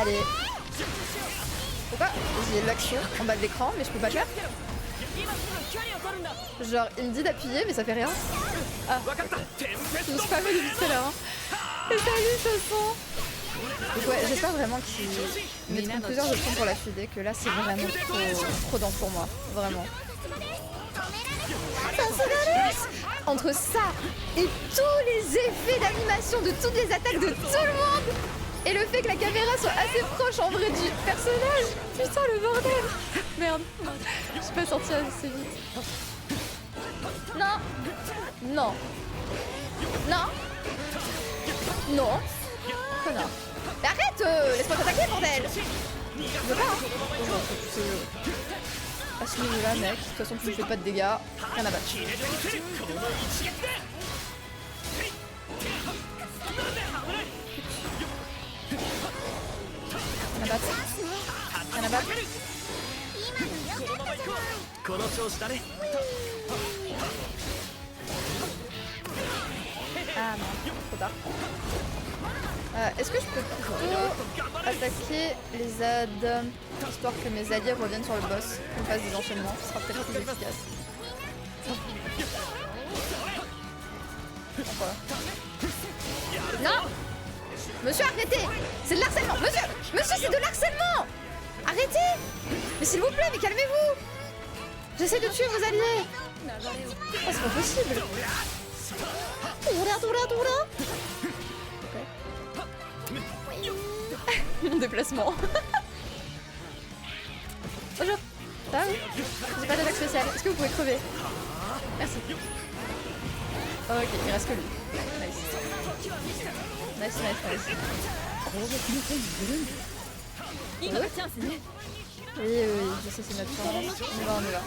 Allez. Pourquoi? J'ai l'action en bas de l'écran, mais je peux pas le faire. Genre il me dit d'appuyer mais ça fait rien. Ah, je me suis pas mis vite là. Et salut Chausson. Donc ouais, j'espère vraiment qu'ils mettront plusieurs options pour la FUD, que là c'est vraiment trop dense pour moi, vraiment. Entre ça et tous les effets d'animation de toutes les attaques de tout le monde et le fait que la caméra soit assez proche en vrai du personnage, putain le bordel. Merde, je suis pas sortie assez vite. Non. Non. Non. Non. Connard. Mais arrête, laisse-moi t'attaquer bordel. Je veux pas hein. À ce niveau-là mec, de toute façon tu ne fais pas de dégâts, rien à battre. Rien à battre. Rien à battre. Ah non, trop tard. Est-ce que je peux plutôt attaquer les ZAD histoire que mes alliés reviennent sur le boss, qu'on fasse des enchaînements, ce sera peut-être plus efficace. Voilà. Non! Monsieur, arrêtez! C'est de l'harcèlement! Monsieur! Monsieur, c'est de l'harcèlement! Arrêtez! Mais s'il vous plaît, mais calmez-vous! J'essaie de tuer vos alliés! Oh, c'est pas possible! Ok. Mon déplacement. Bonjour! Ça va, oui? J'ai pas d'attaque spéciale. Est-ce que vous pouvez crever? Merci. Oh, ok, il reste que lui. Nice. Nice, nice, nice. Oui, oui, oui, je sais, c'est notre chance. On y va, on y va.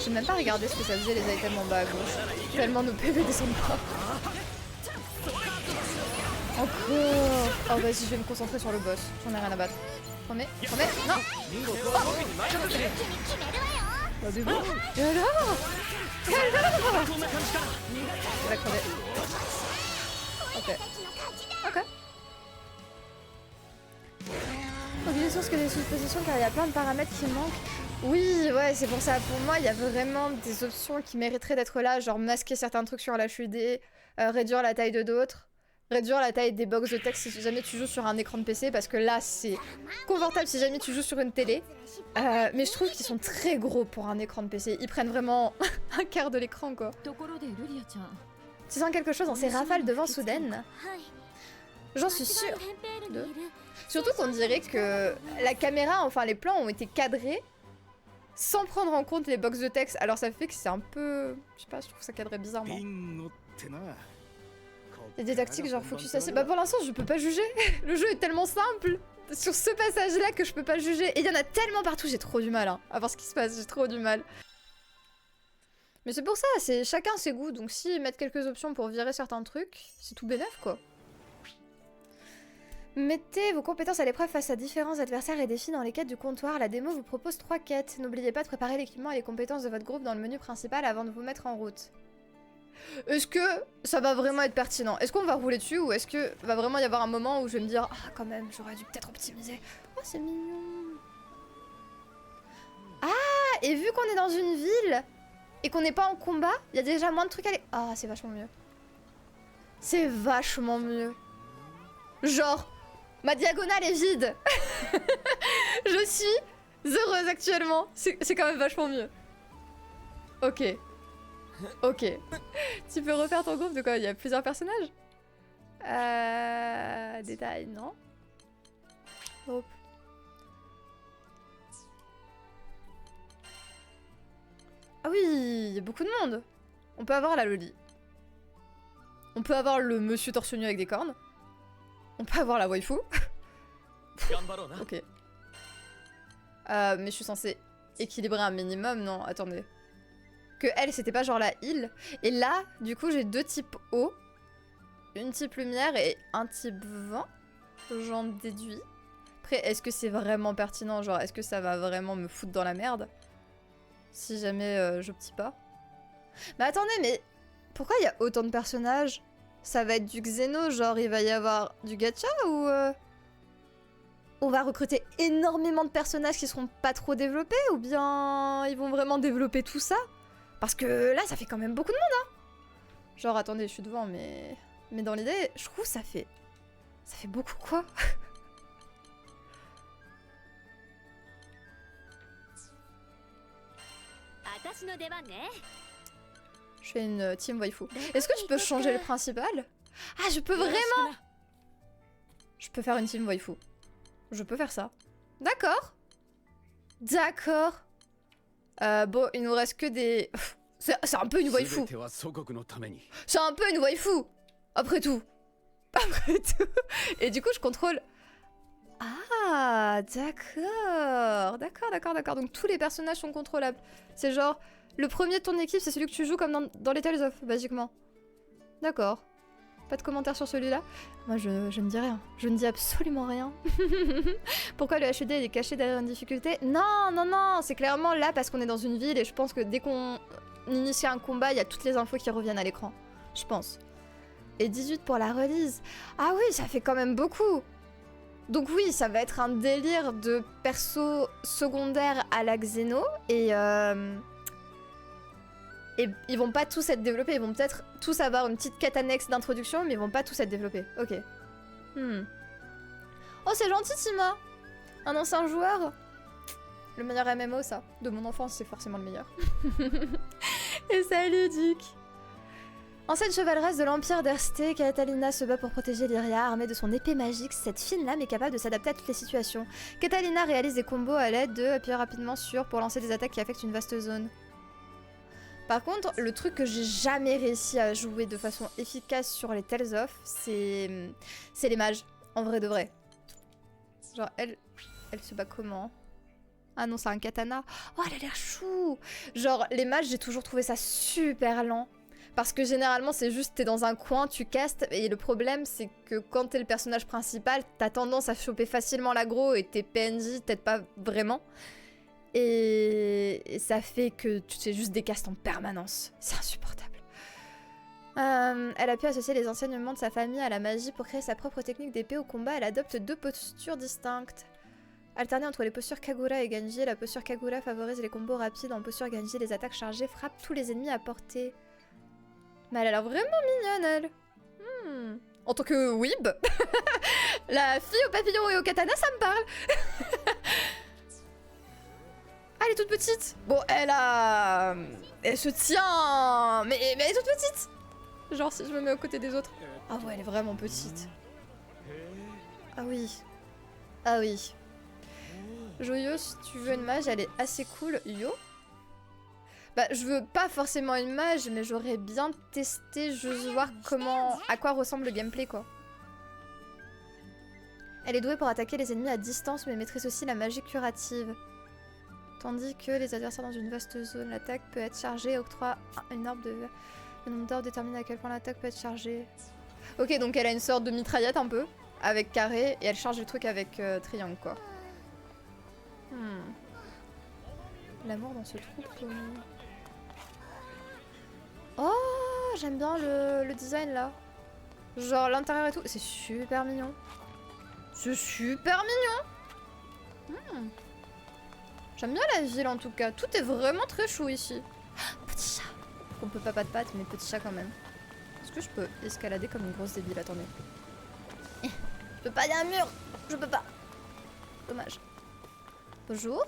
J'ai même pas regardé ce que ça faisait les items en bas à gauche. Tellement nos PV descendent pas. Encore. Oh, vas-y, je vais me concentrer sur le boss. J'en ai rien à battre. Promets, promets. Non. Oh. Bah, du coup. Et alors? Et alors? Il va crever. Ok. Ok. Oubliez sur ce que des suppositions car il y a plein de paramètres qui manquent. Oui, ouais, c'est pour ça. Pour moi, il y a vraiment des options qui mériteraient d'être là, genre masquer certains trucs sur l'HUD, réduire la taille de d'autres, réduire la taille des box de texte si jamais tu joues sur un écran de PC, parce que là, c'est confortable si jamais tu joues sur une télé. Mais je trouve qu'ils sont très gros pour un écran de PC. Ils prennent vraiment un quart de l'écran, quoi. Tu sens quelque chose dans ces rafales de vent soudaines? J'en suis sûre. Surtout qu'on dirait que la caméra, enfin les plans ont été cadrés sans prendre en compte les box de texte. Alors ça fait que c'est un peu... Je sais pas, je trouve ça cadré bizarrement. Il y a des tactiques genre focus assez... Bah pour l'instant je peux pas juger. Le jeu est tellement simple sur ce passage là que je peux pas juger. Et il y en a tellement partout, j'ai trop du mal hein, à voir ce qui se passe, j'ai trop du mal. Mais c'est pour ça, c'est chacun ses goûts. Donc si mettre quelques options pour virer certains trucs, c'est tout bénef quoi. Mettez vos compétences à l'épreuve face à différents adversaires et défis dans les quêtes du comptoir. La démo vous propose 3 quêtes. N'oubliez pas de préparer l'équipement et les compétences de votre groupe dans le menu principal avant de vous mettre en route. Est-ce que ça va vraiment être pertinent? Est-ce qu'on va rouler dessus ou est-ce que va vraiment y avoir un moment où je vais me dire « Ah, quand même, j'aurais dû peut-être optimiser. Oh, c'est mignon. » Ah, et vu qu'on est dans une ville et qu'on n'est pas en combat, il y a déjà moins de trucs à aller... Ah, c'est vachement mieux. C'est vachement mieux. Genre... Ma diagonale est vide. Je suis heureuse actuellement. C'est quand même vachement mieux. Ok. Ok. Tu peux refaire ton groupe de quoi? Il y a plusieurs personnages? Détail, non. Groupe. Ah oui, il y a beaucoup de monde. On peut avoir la Loli. On peut avoir le monsieur torse nu avec des cornes. On peut avoir la waifu. Ok. Mais je suis censée équilibrer un minimum, non? Attendez. Que elle, c'était pas genre la heal. Et là, du coup, j'ai 2 types eau. Une type lumière et un type vent. J'en déduis. Après, est-ce que c'est vraiment pertinent? Genre, est-ce que ça va vraiment me foutre dans la merde? Si jamais j'optis pas. Mais attendez, mais pourquoi il y a autant de personnages? Ça va être du Xeno, genre il va y avoir du gacha ou on va recruter énormément de personnages qui seront pas trop développés ou bien ils vont vraiment développer tout ça? Parce que là ça fait quand même beaucoup de monde hein. Genre attendez, je suis devant mais dans l'idée, je trouve ça fait beaucoup quoi. Je fais une team waifu. Est-ce que tu peux changer le principal? Ah, je peux vraiment? Je peux faire une team waifu. Je peux faire ça. D'accord. D'accord. Bon, il nous reste que des... C'est un peu une waifu. C'est un peu une waifu. Après tout. Après tout. Et du coup, je contrôle... Ah, d'accord. D'accord. Donc tous les personnages sont contrôlables. C'est genre... Le premier de ton équipe, c'est celui que tu joues comme dans les Tales of, basiquement. D'accord. Pas de commentaires sur celui-là? Moi, je ne dis rien. Je ne dis absolument rien. Pourquoi le HUD est caché derrière une difficulté? Non, c'est clairement là parce qu'on est dans une ville et je pense que dès qu'on initie un combat, il y a toutes les infos qui reviennent à l'écran. Je pense. Et 18 pour la release. Ah oui, ça fait quand même beaucoup. Donc oui, ça va être un délire de perso secondaire à la Xeno. Et ils vont pas tous être développés. Ils vont peut-être tous avoir une petite quête annexe d'introduction, mais ils vont pas tous être développés. Ok. Oh, c'est gentil, Tima. Un ancien joueur. Le meilleur MMO, ça. De mon enfance, c'est forcément le meilleur. Et salut, Duc. Ancienne chevaleresse de l'Empire d'Ersté, Catalina se bat pour protéger Lyria. Armée de son épée magique, cette fine lame est capable de s'adapter à toutes les situations. Catalina réalise des combos à l'aide de appuyer rapidement sur pour lancer des attaques qui affectent une vaste zone. Par contre, le truc que j'ai jamais réussi à jouer de façon efficace sur les Tales of, c'est les mages, en vrai de vrai. Genre, elle se bat comment? Ah non, c'est un katana. Oh, elle a l'air chou. Genre, les mages, j'ai toujours trouvé ça super lent. Parce que généralement, c'est juste, t'es dans un coin, tu castes, et le problème, c'est que quand t'es le personnage principal, t'as tendance à choper facilement l'aggro, et tes PNJ t'aident pas vraiment. Et ça fait que tu fais juste des castes en permanence. C'est insupportable. Elle a pu associer les enseignements de sa famille à la magie pour créer sa propre technique d'épée au combat. Elle adopte 2 postures distinctes. Alternée entre les postures Kagura et Genji, la posture Kagura favorise les combos rapides. En posture Genji, les attaques chargées frappent tous les ennemis à portée. Mais elle a l'air vraiment mignonne, elle. En tant que weeb, la fille au papillon et au katana, ça me parle. Ah, elle est toute petite. Bon, elle se tient. Mais elle est toute petite. Genre, si je me mets aux côtés des autres. Ah ouais, elle est vraiment petite. Ah oui. Ah oui. Joyo, si tu veux une mage, elle est assez cool. Yo. Bah, je veux pas forcément une mage, mais j'aurais bien testé juste voir à quoi ressemble le gameplay, quoi. Elle est douée pour attaquer les ennemis à distance, mais maîtrise aussi la magie curative. Tandis que les adversaires dans une vaste zone, l'attaque peut être chargée et octroie une orbe de... Le nombre d'orbes détermine à quel point l'attaque peut être chargée. Ok, donc elle a une sorte de mitraillette un peu, avec carré, et elle charge le truc avec triangle, quoi. L'amour dans ce troupeau. Oh, j'aime bien le design là. Genre l'intérieur et tout. C'est super mignon. C'est super mignon. J'aime bien la ville en tout cas. Tout est vraiment très chou ici. Petit chat. On peut pas de pattes, mais petit chat quand même. Est-ce que je peux escalader comme une grosse débile? Attendez. Je peux pas, y a un mur. Je peux pas. Dommage. Bonjour.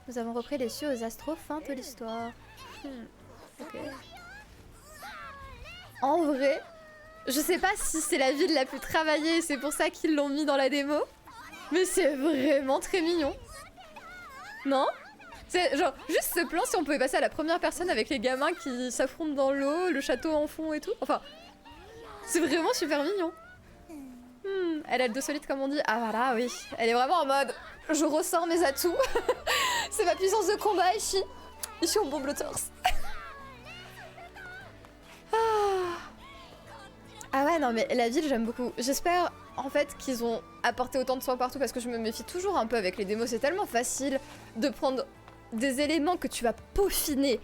Nous avons repris les cieux aux astros, fin de l'histoire. Ok. En vrai, je sais pas si c'est la ville la plus travaillée et c'est pour ça qu'ils l'ont mis dans la démo. Mais c'est vraiment très mignon. Non? C'est genre, juste ce plan, si on pouvait passer à la première personne avec les gamins qui s'affrontent dans l'eau, le château en fond et tout. Enfin, c'est vraiment super mignon. Elle a le dos solide comme on dit. Ah voilà, oui. Elle est vraiment en mode, je ressors mes atouts. C'est ma puissance de combat ici. Ici on bombe le torse. Ah ouais, non mais la ville j'aime beaucoup. J'espère en fait qu'ils ont apporté autant de soins partout parce que je me méfie toujours un peu avec les démos. C'est tellement facile de prendre des éléments que tu vas peaufiner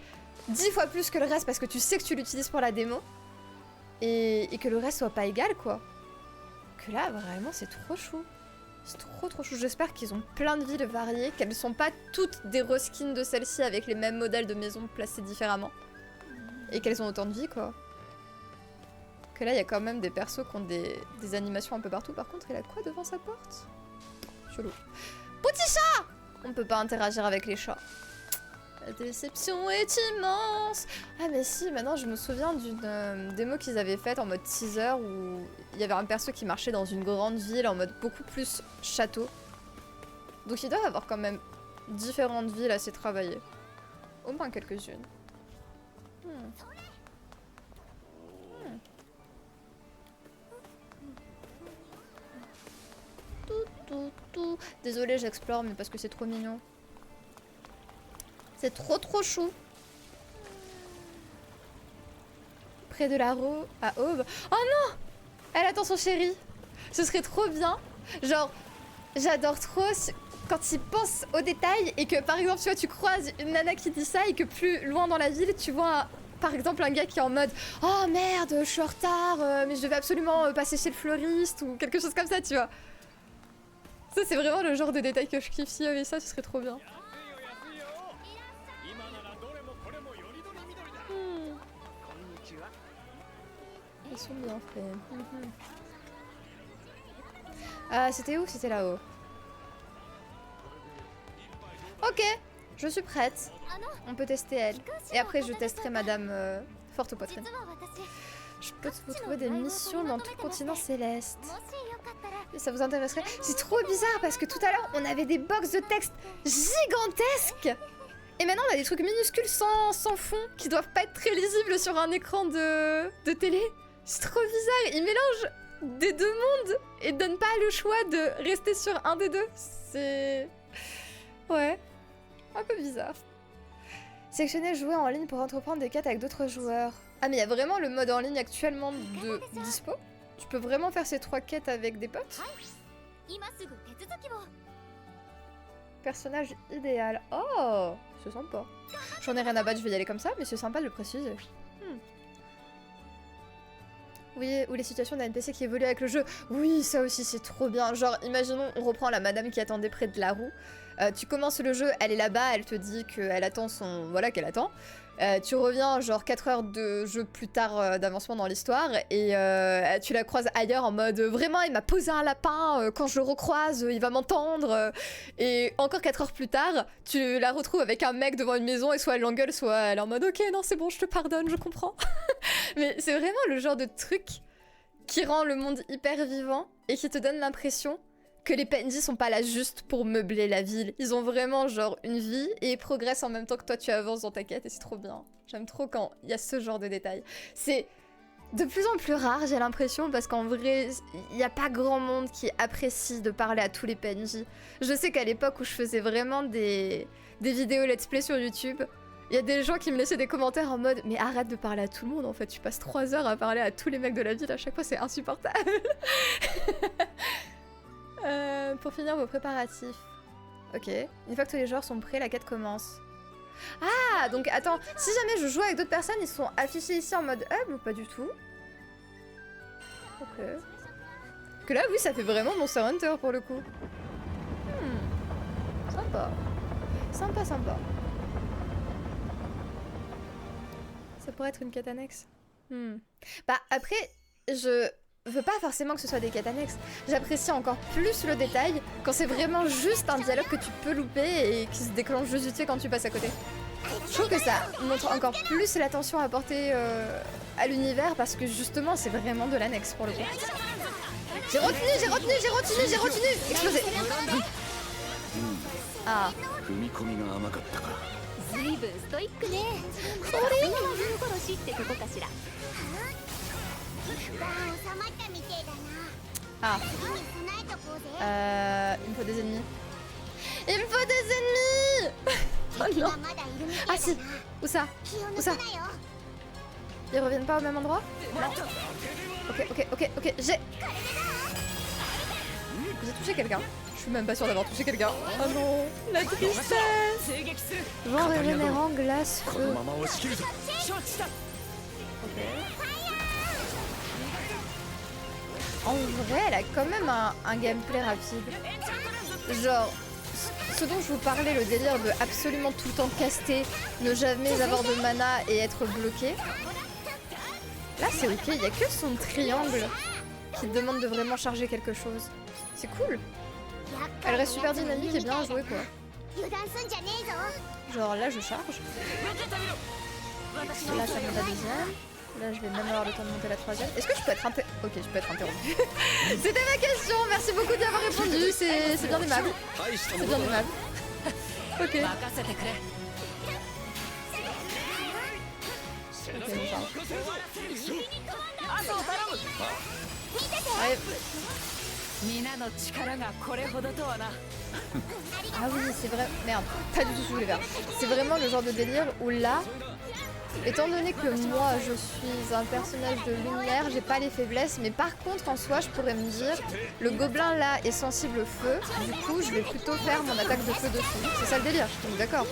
10 fois plus que le reste parce que tu sais que tu l'utilises pour la démo. Et que le reste soit pas égal quoi. Que là vraiment c'est trop chou. C'est trop chou. J'espère qu'ils ont plein de villes variées, qu'elles sont pas toutes des reskins de celles-ci avec les mêmes modèles de maisons placés différemment. Et qu'elles ont autant de vie quoi. Que là il y a quand même des persos qui ont des animations un peu partout. Par contre il a quoi devant sa porte? Chelou. Petit chat! On peut pas interagir avec les chats. La déception est immense. Ah mais si, maintenant je me souviens d'une démo qu'ils avaient faite en mode teaser où il y avait un perso qui marchait dans une grande ville en mode beaucoup plus château. Donc ils doivent avoir quand même différentes villes assez travaillées. Au moins quelques-unes. Désolée, j'explore, mais parce que c'est trop mignon. C'est trop chou. Près de la roue à Aube. Oh non! Elle attend son chéri. Ce serait trop bien. Genre, j'adore trop quand il pense aux détails et que par exemple, tu vois, tu croises une nana qui dit ça et que plus loin dans la ville, tu vois par exemple un gars qui est en mode oh merde, je suis en retard, mais je devais absolument passer chez le fleuriste ou quelque chose comme ça, tu vois. Ça, c'est vraiment le genre de détail que je kiffe. S'il y avait ça, ce serait trop bien. Ils sont bien faits. C'était où? C'était là-haut. Ok, je suis prête. On peut tester elle. Et après, je testerai Madame Forte aux poitrines. Je peux vous trouver des missions dans tout continent céleste. Et ça vous intéresserait? C'est trop bizarre parce que tout à l'heure, on avait des box de texte gigantesques. Et maintenant, on a des trucs minuscules sans fond qui doivent pas être très lisibles sur un écran de télé. C'est trop bizarre. Ils mélangent des deux mondes et donnent pas le choix de rester sur un des deux. C'est... Ouais. Un peu bizarre. Sélectionnez jouer en ligne pour entreprendre des quêtes avec d'autres joueurs. Ah mais il y a vraiment le mode en ligne actuellement de dispo? Tu peux vraiment faire ces 3 quêtes avec des potes? Personnage idéal. Oh, c'est sympa. J'en ai rien à battre, je vais y aller comme ça, mais c'est sympa de le préciser. Oui, ou les situations d'un NPC qui évolue avec le jeu. Oui, ça aussi c'est trop bien. Genre, imaginons, on reprend la madame qui attendait près de la roue. Tu commences le jeu, elle est là-bas, elle te dit qu'elle attend son... Voilà, qu'elle attend. Tu reviens genre 4 heures de jeu plus tard d'avancement dans l'histoire et tu la croises ailleurs en mode vraiment il m'a posé un lapin, quand je le recroise il va m'entendre et encore 4 heures plus tard tu la retrouves avec un mec devant une maison et soit elle l'engueule soit elle est en mode ok non c'est bon je te pardonne je comprends. Mais c'est vraiment le genre de truc qui rend le monde hyper vivant et qui te donne l'impression que les PNJ sont pas là juste pour meubler la ville. Ils ont vraiment genre une vie et ils progressent en même temps que toi tu avances dans ta quête et c'est trop bien. J'aime trop quand il y a ce genre de détails. C'est de plus en plus rare j'ai l'impression parce qu'en vrai il n'y a pas grand monde qui apprécie de parler à tous les PNJ. Je sais qu'à l'époque où je faisais vraiment des vidéos let's play sur YouTube, il y a des gens qui me laissaient des commentaires en mode mais arrête de parler à tout le monde en fait, tu passes 3 heures à parler à tous les mecs de la ville à chaque fois c'est insupportable. Pour finir vos préparatifs. Ok. Une fois que tous les joueurs sont prêts, la quête commence. Ah, donc attends, si jamais je joue avec d'autres personnes, ils sont affichés ici en mode hub ou pas du tout? Ok. Que là, oui, ça fait vraiment Monster Hunter pour le coup. Sympa. Sympa, sympa. Ça pourrait être une quête annexe. Bah après, je veux pas forcément que ce soit des quêtes annexes. J'apprécie encore plus le détail quand c'est vraiment juste un dialogue que tu peux louper et qui se déclenche juste vite fait quand tu passes à côté. Je trouve que ça montre encore plus l'attention apportée à l'univers parce que justement c'est vraiment de l'annexe pour le coup. J'ai retenu. Explosé. Ah. Ah. Il me faut des ennemis. Il me faut des ennemis. Oh non. Ah si. Où ça? Où ça? Ils reviennent pas au même endroit? Non. Ok. J'ai touché quelqu'un. Je suis même pas sûre d'avoir touché quelqu'un. Oh non. La tristesse. Vent régénérant, glace, feu. Ok. En vrai, elle a quand même un gameplay rapide. Genre, ce dont je vous parlais, le délire de absolument tout le temps caster, ne jamais avoir de mana et être bloqué. Là, c'est ok, il n'y a que son triangle qui demande de vraiment charger quelque chose. C'est cool. Elle reste super dynamique et bien à jouer, quoi. Genre là, je charge. Là, ça monte à deuxième. Là, je vais même avoir le temps de monter la troisième. Est-ce que je peux être interrompue? Ok, je peux être interrompue. C'était ma question. Merci beaucoup d'y avoir répondu. C'est bien aimable. C'est bien aimable. Ok. Ok, on charge. Ouais. Ah oui, c'est vrai. Merde, pas du tout ce que je voulais faire. C'est vraiment le genre de délire où là, étant donné que moi je suis un personnage de lumière, j'ai pas les faiblesses, mais par contre en soi je pourrais me dire le gobelin là est sensible au feu, du coup je vais plutôt faire mon attaque de feu dessus. C'est ça le délire, je suis d'accord.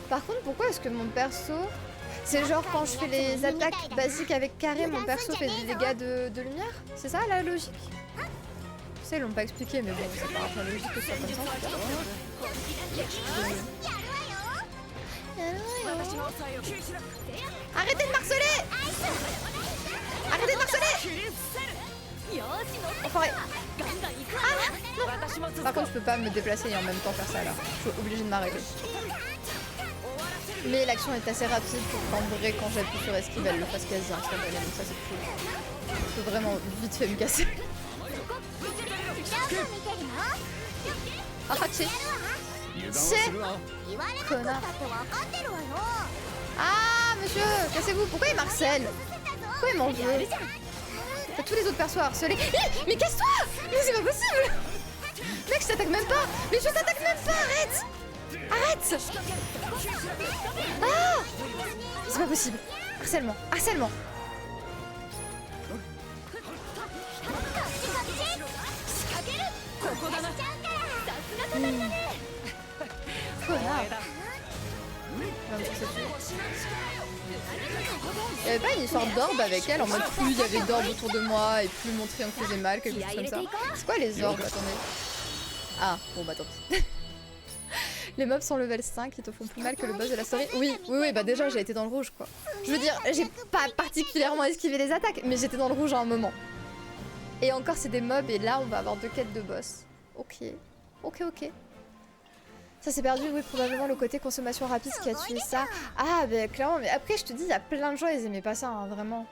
Par contre, pourquoi est-ce que mon perso... C'est genre quand je fais les attaques basiques avec carré, mon perso fait des dégâts de lumière? C'est ça la logique? Tu sais, ils l'ont pas expliqué, mais bon, c'est pas grave, la logique que ce soit comme ça. Arrêtez de marceler! Arrêtez de marceler! Enfoiré! Ah non! Par contre, je peux pas me déplacer et en même temps faire ça là. Je suis obligée de m'arrêter. Mais l'action est assez rapide pour qu'en vrai, quand j'appuie sur esquive, elle le fasse quasi instantanément. Donc ça, c'est cool. Je peux vraiment vite fait me casser. Ah, c'est connard. Ah, monsieur, cassez-vous. Pourquoi il marcelle? Pourquoi il m'en veut? Tous les autres persos à harceler. Mais casse-toi! Mais c'est pas possible! Mec, je t'attaque même pas! Mais je t'attaque même pas! Arrête! Arrête! Ah! C'est pas possible. Harcèlement. Harcèlement. Connard. Il y avait pas une histoire d'orbe avec elle en mode plus il y avait d'orbes autour de moi et plus mon triangle faisait mal, quelque chose comme ça. C'est quoi les orbes? Attendez. Ah, bon bah tant pis. Les mobs sont level 5, ils te font plus mal que le boss de la story. Oui, bah déjà j'ai été dans le rouge quoi. Je veux dire, j'ai pas particulièrement esquivé les attaques, mais j'étais dans le rouge à un moment. Et encore c'est des mobs et là on va avoir 2 quêtes de boss. Ok. Ça s'est perdu, oui, probablement le côté consommation rapide qui a tué ça. Ah, bah clairement, mais après je te dis, il y a plein de gens, ils aimaient pas ça, hein, vraiment.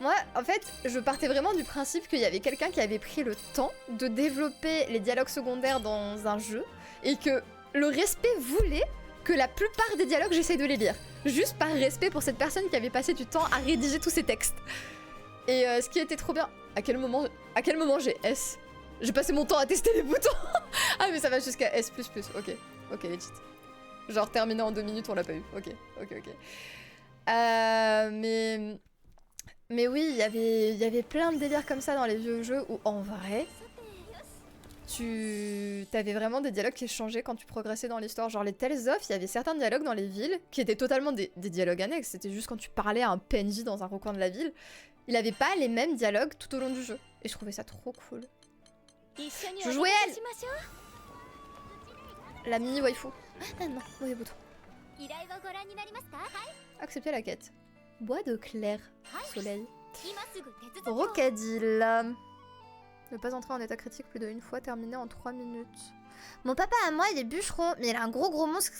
Moi, en fait, je partais vraiment du principe qu'il y avait quelqu'un qui avait pris le temps de développer les dialogues secondaires dans un jeu et que le respect voulait que la plupart des dialogues, j'essaye de les lire. Juste par respect pour cette personne qui avait passé du temps à rédiger tous ces textes. Et ce qui était trop bien... À quel moment j'ai S? J'ai passé mon temps à tester les boutons. Ah mais ça va jusqu'à S++, ok legit. Genre terminé en 2 minutes, on l'a pas eu, ok. Mais oui, il y avait plein de délires comme ça dans les vieux jeux où en vrai, t'avais vraiment des dialogues qui changeaient quand tu progressais dans l'histoire. Genre les Tales of, il y avait certains dialogues dans les villes qui étaient totalement des dialogues annexes. C'était juste quand tu parlais à un PNJ dans un recoin de la ville, il avait pas les mêmes dialogues tout au long du jeu. Et je trouvais ça trop cool. Je jouais elle! La mini waifu. Ah non, mauvais bouton. Accepter la quête. Bois de clair. Soleil. Rocadile. Ne pas entrer en état critique plus d'1 fois, terminé en 3 minutes. Mon papa à moi, il est bûcheron, mais il a un gros monstre.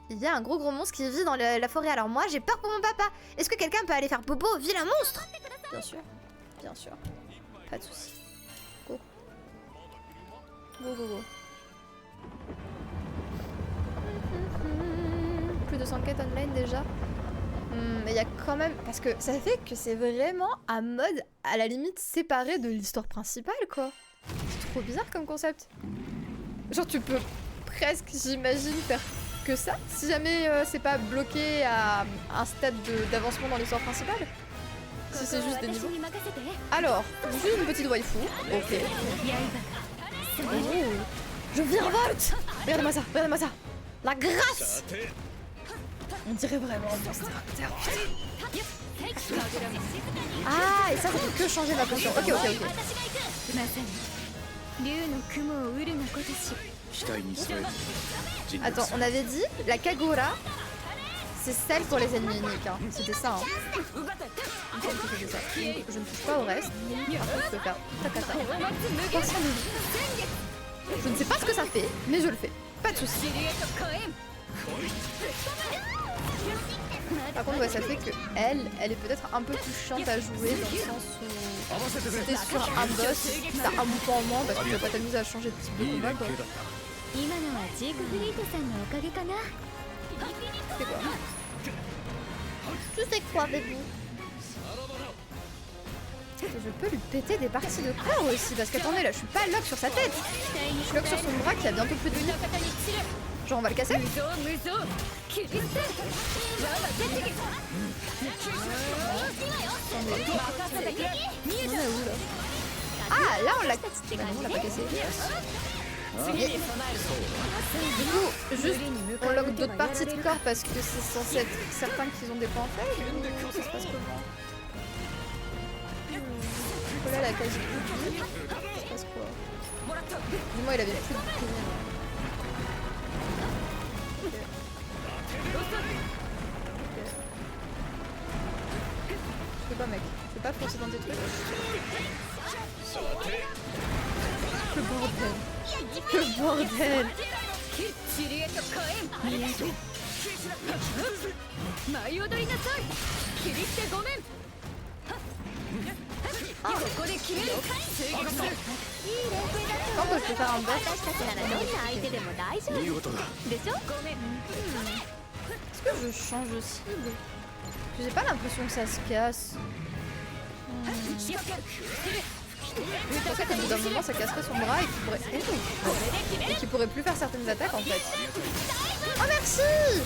Il y a un gros monstre qui vit dans la forêt, alors moi j'ai peur pour mon papa. Est-ce que quelqu'un peut aller faire bobo au vilain monstre? Bien sûr. Pas de soucis. Go. Plus de 100 quêtes online déjà. Mais il y a quand même... Parce que ça fait que c'est vraiment un mode à la limite séparé de l'histoire principale quoi. C'est trop bizarre comme concept. Genre tu peux presque, j'imagine, faire que ça si jamais c'est pas bloqué à un stade d'avancement dans l'histoire principale. Si c'est juste des niveaux. Alors, juste une petite waifu. Ok. Oh. Je virevolte. Regardez-moi ça. La grâce. On dirait vraiment un Monster Hunter. Ah, et ça fait que changer ma position. Ok. Attends, on avait dit la Kagura, c'est celle pour les ennemis uniques. Hein. C'était ça. Hein. Je ne touche pas au reste. Par contre, je peux faire takata. Je ne sais pas ce que ça fait, mais je le fais. Pas de soucis. Par contre, ouais, ça fait que elle est peut-être un peu plus chiante à jouer dans le sens où si t'es sur un boss, t'as un bouton en moins parce que tu vas pas t'amuser à changer de type de combat quoi. C'est quoi? Je sais quoi, bébé. Je peux lui péter des parties de corps aussi parce qu'attendez, là je suis pas lock sur sa tête. Je suis lock sur son bras qui a bientôt plus de vie. Genre on va le casser. Ah là on l'a... Bah non, on l'a pas cassé. Du coup, juste, on log d'autres parties de corps parce que c'est censé être certains qu'ils ont des points faibles ou ça se passe comment? Là, la quasi plus. Ça se passe quoi? Dis-moi, il avait plus de bouclier. Ok. Je peux pas, mec. Je peux pas foncer dans tes trucs. Le bordel. Le bordel. Quand je peux faire un boss, est-ce que je change de cible? J'ai pas l'impression que ça se casse. Je pensais qu'au bout d'un moment ça casserait son bras et qu'il pourrait plus faire certaines attaques en fait. Oh merci!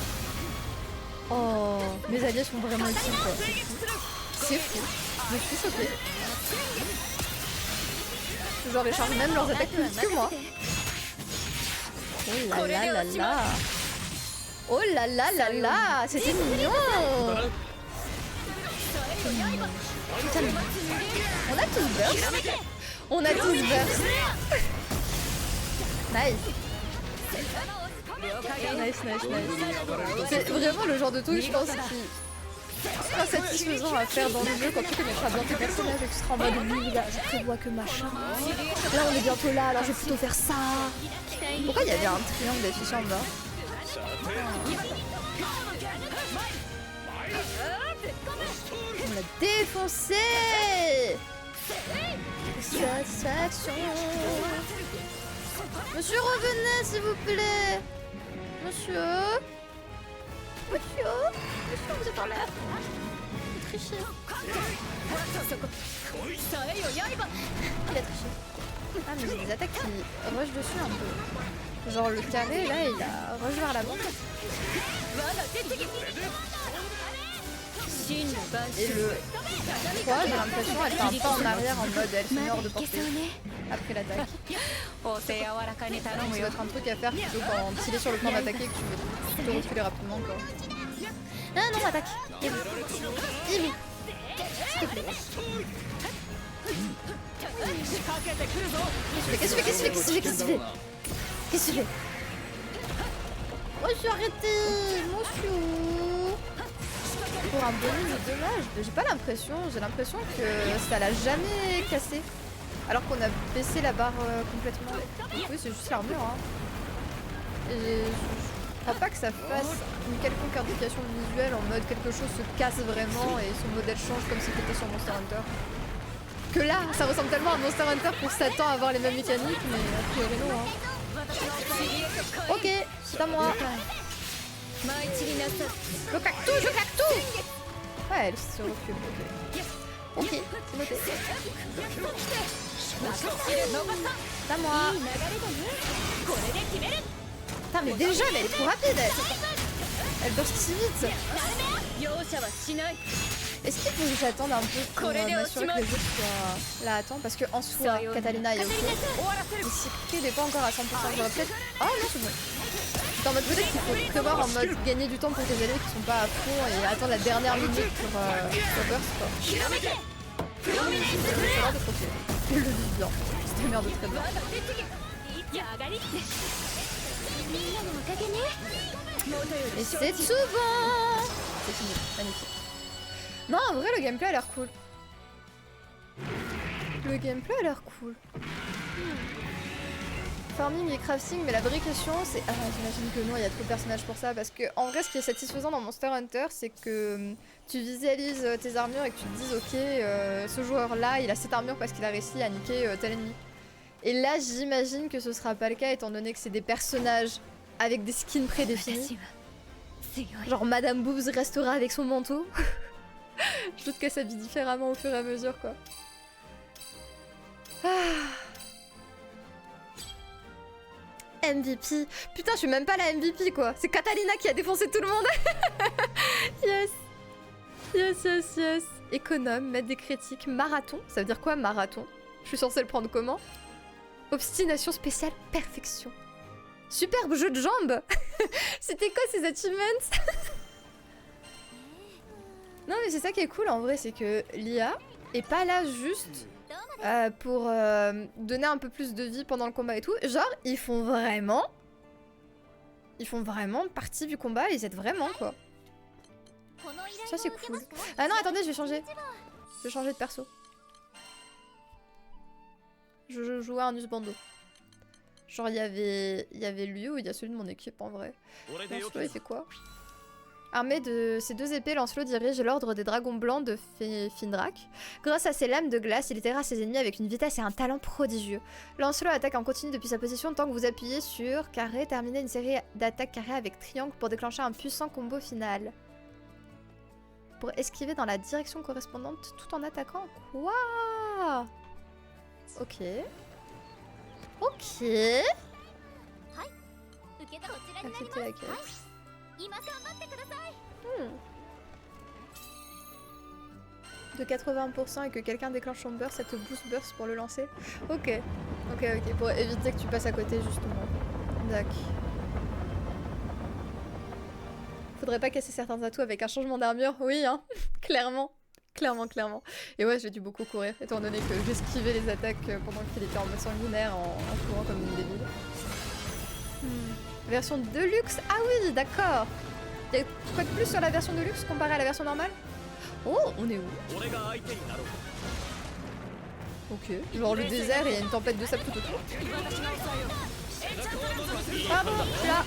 Oh, mes alliés sont vraiment utiles quoi. C'est fou. Je suis choquée. Genre ils chargent même leurs attaques plus vite que moi. Oh là là là là. Oh là là là là. C'était mignon. Putain, on a tous burst. On a tous burst. Nice. Nice, nice, nice. C'est vraiment le genre de truc, je pense, qui sera satisfaisant à faire dans le jeu quand tu connaîtras bien tes personnages et que tu seras en mode oui, là, je prévois que machin. Là, on est bientôt là, alors je vais plutôt faire ça. Pourquoi il y avait un triangle affiché en bas? On l'a défoncé. Satisfaction. Monsieur, revenez s'il vous plaît. Monsieur. Monsieur, vous êtes en l'air. Vous trichez. Il a triché. Ah mais j'ai des attaques qui rushent dessus un peu. Genre le carré là il a rush vers l'avant. Et le 3 j'ai l'impression elle fait un pas en arrière en mode elle se met hors de portée après l'attaque. Donc ça doit être un truc à faire plutôt quand il est sur le point d'attaquer que tu veux te reculer rapidement quoi. Ah non attaque. S'il te plaît. Qu'est-ce que tu fais? Monsieur arrêtez. Monsieur. Pour un bonus de dommage, j'ai pas l'impression, j'ai l'impression que ça l'a jamais cassé. Alors qu'on a baissé la barre complètement. Oui, c'est juste l'armure. Hein. Et je crois pas que ça fasse une quelconque indication visuelle en mode quelque chose se casse vraiment et son modèle change comme si c'était sur Monster Hunter. Que là, ça ressemble tellement à Monster Hunter qu'on s'attend à avoir les mêmes mécaniques, mais a priori non. Hein. Ok, c'est à moi. Le cactus, je cactus. Ouais, elle se recule. Ok, c'est noté. C'est à moi. Putain, mais déjà, mais elle est trop rapide. Elle burst si vite. Est-ce qu'il faut que j'attende un peu pour m'assurer que les autres soient là? Attends, parce que en soi, Catalina est ok. Mais Siegfried n'est pas encore à 100%. J'aurais peut-être. Oh non, c'est bon. En mode peut-être qu'il faut prévoir en mode gagner du temps pour tes alliés qui sont pas à fond et attendre la dernière minute pour burst quoi. C'est l'heure de profiter. Je le vis bien. C'était merde très bien. Et c'est tout bon. C'est fini, magnifique. Non, en vrai le gameplay a l'air cool. Le gameplay a l'air cool. Farming et crafting, mais la vraie question c'est... Ah, j'imagine que non, il y a trop de personnages pour ça, parce que en vrai ce qui est satisfaisant dans Monster Hunter, c'est que tu visualises tes armures et que tu te dises ok, ce joueur là, il a cette armure parce qu'il a réussi à niquer tel ennemi. Et là, j'imagine que ce sera pas le cas, étant donné que c'est des personnages avec des skins prédéfinis. Genre Madame Boobs restera avec son manteau. Je doute qu'elle s'habille différemment au fur et à mesure, quoi. Ah. MVP. Putain, je suis même pas la MVP, quoi. C'est Catalina qui a défoncé tout le monde. Yes. Yes, yes, yes. Économe, mettre des critiques. Marathon. Ça veut dire quoi, marathon? Je suis censée le prendre comment? Obstination spéciale, perfection. Superbe jeu de jambes. C'était quoi ces achievements? Non mais c'est ça qui est cool en vrai, c'est que l'IA est pas là juste pour donner un peu plus de vie pendant le combat et tout. Genre, ils font vraiment partie du combat, ils aident vraiment quoi. Ça c'est cool. Ah non, attendez, je vais changer. Je vais changer de perso. Je jouais à un Usbando. Genre, il y avait lui ou il y a celui de mon équipe en vrai. Lancelot, il fait quoi? Armé de ses 2 épées, Lancelot dirige l'ordre des dragons blancs de Findrak. Grâce à ses lames de glace, il terrasse ses ennemis avec une vitesse et un talent prodigieux. Lancelot attaque en continu depuis sa position tant que vous appuyez sur carré. Terminez une série d'attaques carré avec triangle pour déclencher un puissant combo final. Pour esquiver dans la direction correspondante tout en attaquant. Quoi? Ok. Ok. Accepter la quête. De 80% et que quelqu'un déclenche son burst, ça te boost burst pour le lancer. Ok. Ok, pour éviter que tu passes à côté justement. D'accord. Faudrait pas casser certains atouts avec un changement d'armure. Oui, hein. Clairement. Clairement. Et ouais, j'ai dû beaucoup courir, étant donné que j'esquivais les attaques pendant qu'il était en mode sanguinaire en courant comme une débile. Version Deluxe. Ah oui, d'accord. Y'a quoi de plus sur la version Deluxe comparé à la version normale? Oh, on est où? Ok, genre le désert et il y a une tempête de sable tout autour. Ah bon, je suis là.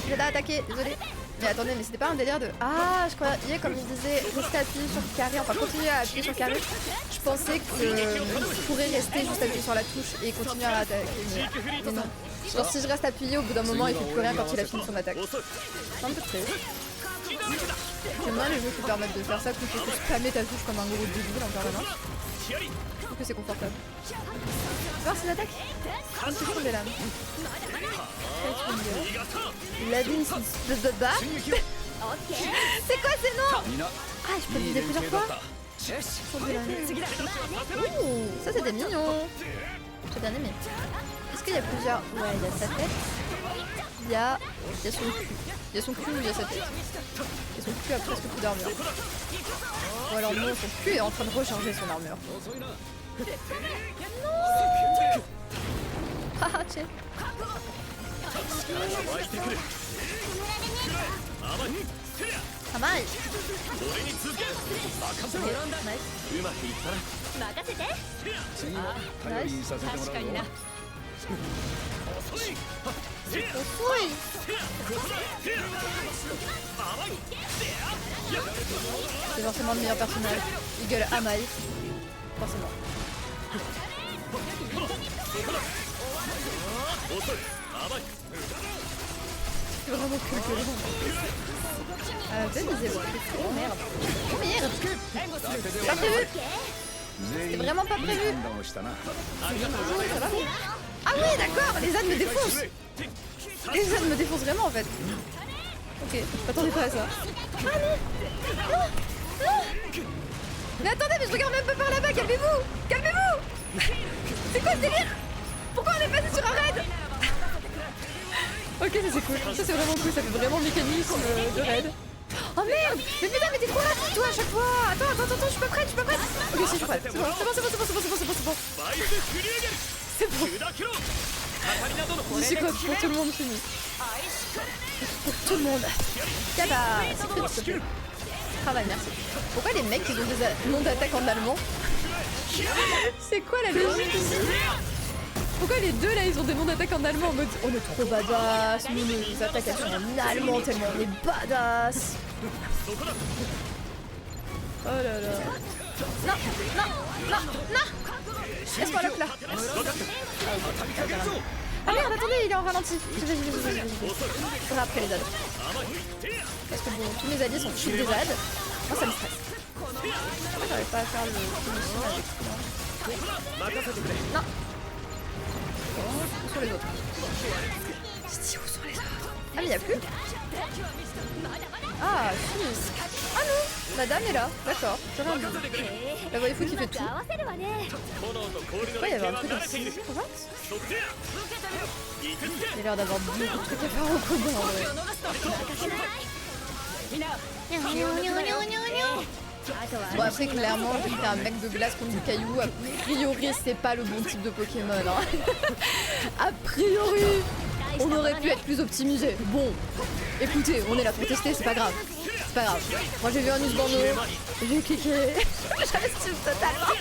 Je vais attaquer, désolé. Mais attendez, mais c'était pas un délire de... Ah, je croyais, comme il disait, rester appuyé sur carré, enfin continuer à appuyer sur carré. Je pensais que je pourrais rester juste appuyé sur la touche et continuer à attaquer. Mais non. Genre si je reste appuyé, au bout d'un moment, il fait plus rien quand il a fini son attaque. C'est un peu triste. J'aime bien les jeux qui permettent de faire ça plutôt que de spammer ta touche comme un gros débile en permanence. Je trouve que c'est confortable. Tu vas voir ses attaques? Un petit peu des lames. Ladin de bas. C'est quoi ces noms? Ah, je peux le viser plusieurs fois? Ouh, ça c'était mignon. J'ai bien aimé. Est-ce qu'il y a plusieurs... Ouais, il y a sa tête. Il y a son cul. Il y a son cul ou il y a sa tête. Et son cul a presque plus d'armure. Ou alors non, son cul est en train de recharger son armure. Non. Haha, tiens. Pas mal. C'est forcément le meilleur personnage. Il gueule Amaï. Forcément. C'est vraiment que le oh merde. Oh merde. Pas prévu. C'était vraiment pas prévu. Ça va? Ah oui, d'accord, les ânes me défoncent. Les ânes me défoncent vraiment en fait. Ok, je m'attendais pas à ça. Ah non. Non. Mais attendez, mais je regarde même pas par là-bas, calmez-vous. Calmez-vous. C'est quoi ce délire? Pourquoi on est passé sur un raid? Ok, ça c'est cool, ça c'est vraiment cool, ça fait vraiment mécanisme de raid. Oh merde! Mais putain, mais t'es trop rapide toi à chaque fois! Attends, je suis pas prête, Ok, si, je suis prête, c'est bon. C'est bon. J'y code pour tout le monde fini. Pour tout le monde. Yaba, c'est cool, s'il te plaît. Travail, merci. Pourquoi les mecs ils ont des noms d'attaque en allemand? C'est quoi la logique ici? Pourquoi les deux là ils ont des noms d'attaque en allemand en mode on est trop badass, nous nos attaques elles sont en allemand tellement on est badass. Oh là là. Non. Laisse-moi lock là. Ah merde, attendez, il est en ralenti. J'y vais. Je ferai après les ZAD. Parce que bon, tous mes alliés sont tous des ZAD. Moi ça me stresse. Pourquoi j'arrive pas à faire le finition avec ça? Non. Où sont les autres? Où sont les autres? Ah mais y'a plus? Ah, si. Ah non, la dame est là, d'accord. J'ai rien vu. La waifu qui fait tout. 炎と氷の Ouais, il y 連 avait un 携は truc 慣れてい aussi. る What? そっちや行くって Il a l'air d'avoir beaucoup de trucs à faire au combat en vrai. Bon après clairement vu que t'es un mec de glace contre du caillou, a priori c'est pas le bon type de Pokémon hein. A priori on aurait pu être plus optimisé. Bon, écoutez, on est là pour tester, c'est pas grave. C'est pas grave. Moi j'ai vu un Usbando, j'ai cliqué, j'assume totalement.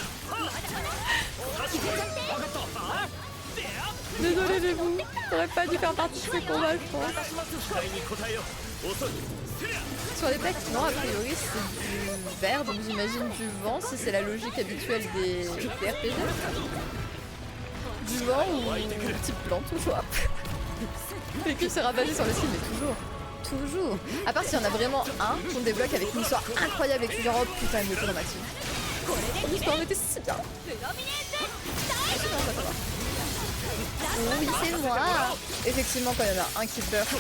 Désolé les vous, j'aurais pas dû faire partie de ces combats je pense. 期待に応えよう遅い Sur les packs, non, a priori c'est du vert, donc j'imagine du vent si c'est la logique habituelle des RPG. Du vent ou type plante ou quoi. Et que c'est basé sur le style, mais toujours. Toujours. À part s'il y en a vraiment un qu'on débloque avec une histoire incroyable et que tu genre oh putain il me faut dans ma team. L'histoire était si bien. Oui c'est moi. Effectivement quand il y en a un qui burst,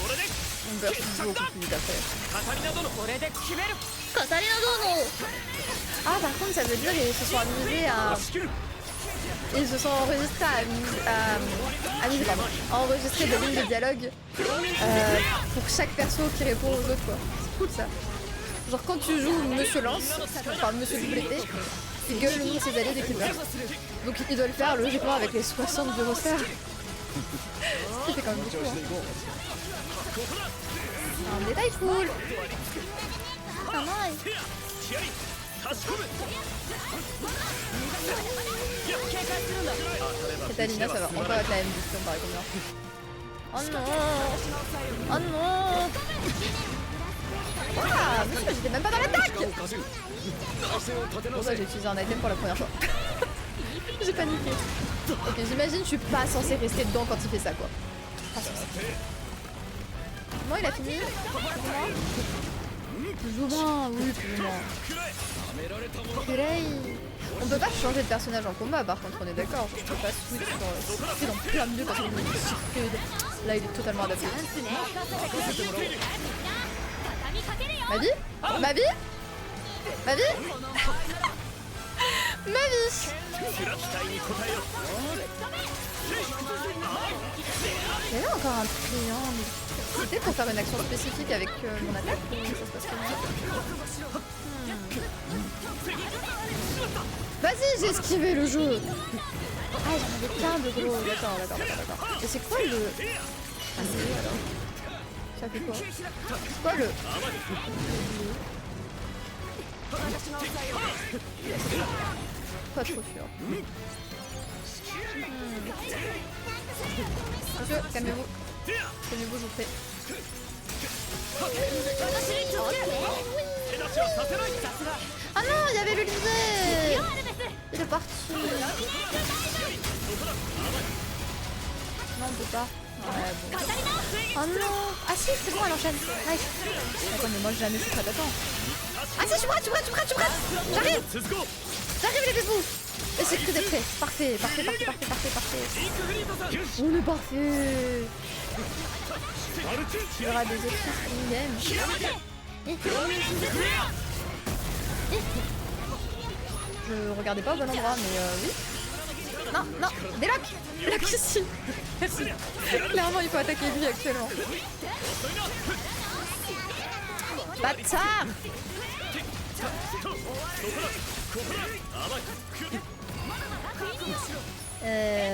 on burst beaucoup plus vite après. カタリナ殿これで決める Ah par contre ça veut dire qu'ils se sont amusés à... Ils se sont enregistrés à enregistrer des lignes de dialogue pour chaque perso qui répond aux autres quoi. C'est cool ça. Genre quand tu joues Monsieur Lance, enfin Monsieur WT, il gueule le nom de ses alliés dès qu'il meurt. Donc il doit le faire logiquement avec les 60 de roster. Ce qui fait quand même beaucoup hein. Un détail cool. Ah nice. 気合い差し込む Catalina ça va encore être la même boost on paraît combien. Oh non. Oh non. Ah monsieur j'étais même pas dans l'attaque. Pour ça j'ai utilisé un item pour la première fois. J'ai paniqué. Ok j'imagine je suis pas censée rester dedans quand il fait ça quoi. Pas censée. Comment il a fini? Plus ou moins, oui plus ou moins. On peut pas changer de personnage en combat par contre on est d'accord. Je peux pas switch sur c'est dans plein milieu parce qu'il est secret. Là il est totalement adapté. Ma vie? Ma vie? Ma vie? Ma vie? 期待に応えよう Il y avait encore un triangle. C'était pour faire une action spécifique avec mon attaque ou ça se passe comment? Vas-y, j'ai esquivé le jeu. Ah, j'en avais plein de gros. D'accord. Et c'est quoi le... Ah, c'est lui alors. Ça fait quoi? C'est quoi le... Pas trop sûr. Monsieur, calmez-vous. Calmez-vous, je vous prie. Ah non, il y avait l'Olivier. Il est parti. Non, on peut pas. Ouais, bon. Oh non. Ah si, c'est bon, elle enchaîne. Nice. Attends, mais moi jamais je suis prête, attends. Ah si, je suis prête. J'arrive. J'arrive les bébous. Et c'est que des prêts. Parfait. On est parfait. Il y aura des options in-game. Je regardais pas au bon endroit, mais oui. Non, déloc. Déloc ici. Merci. Clairement, il faut attaquer lui actuellement. Bâtard.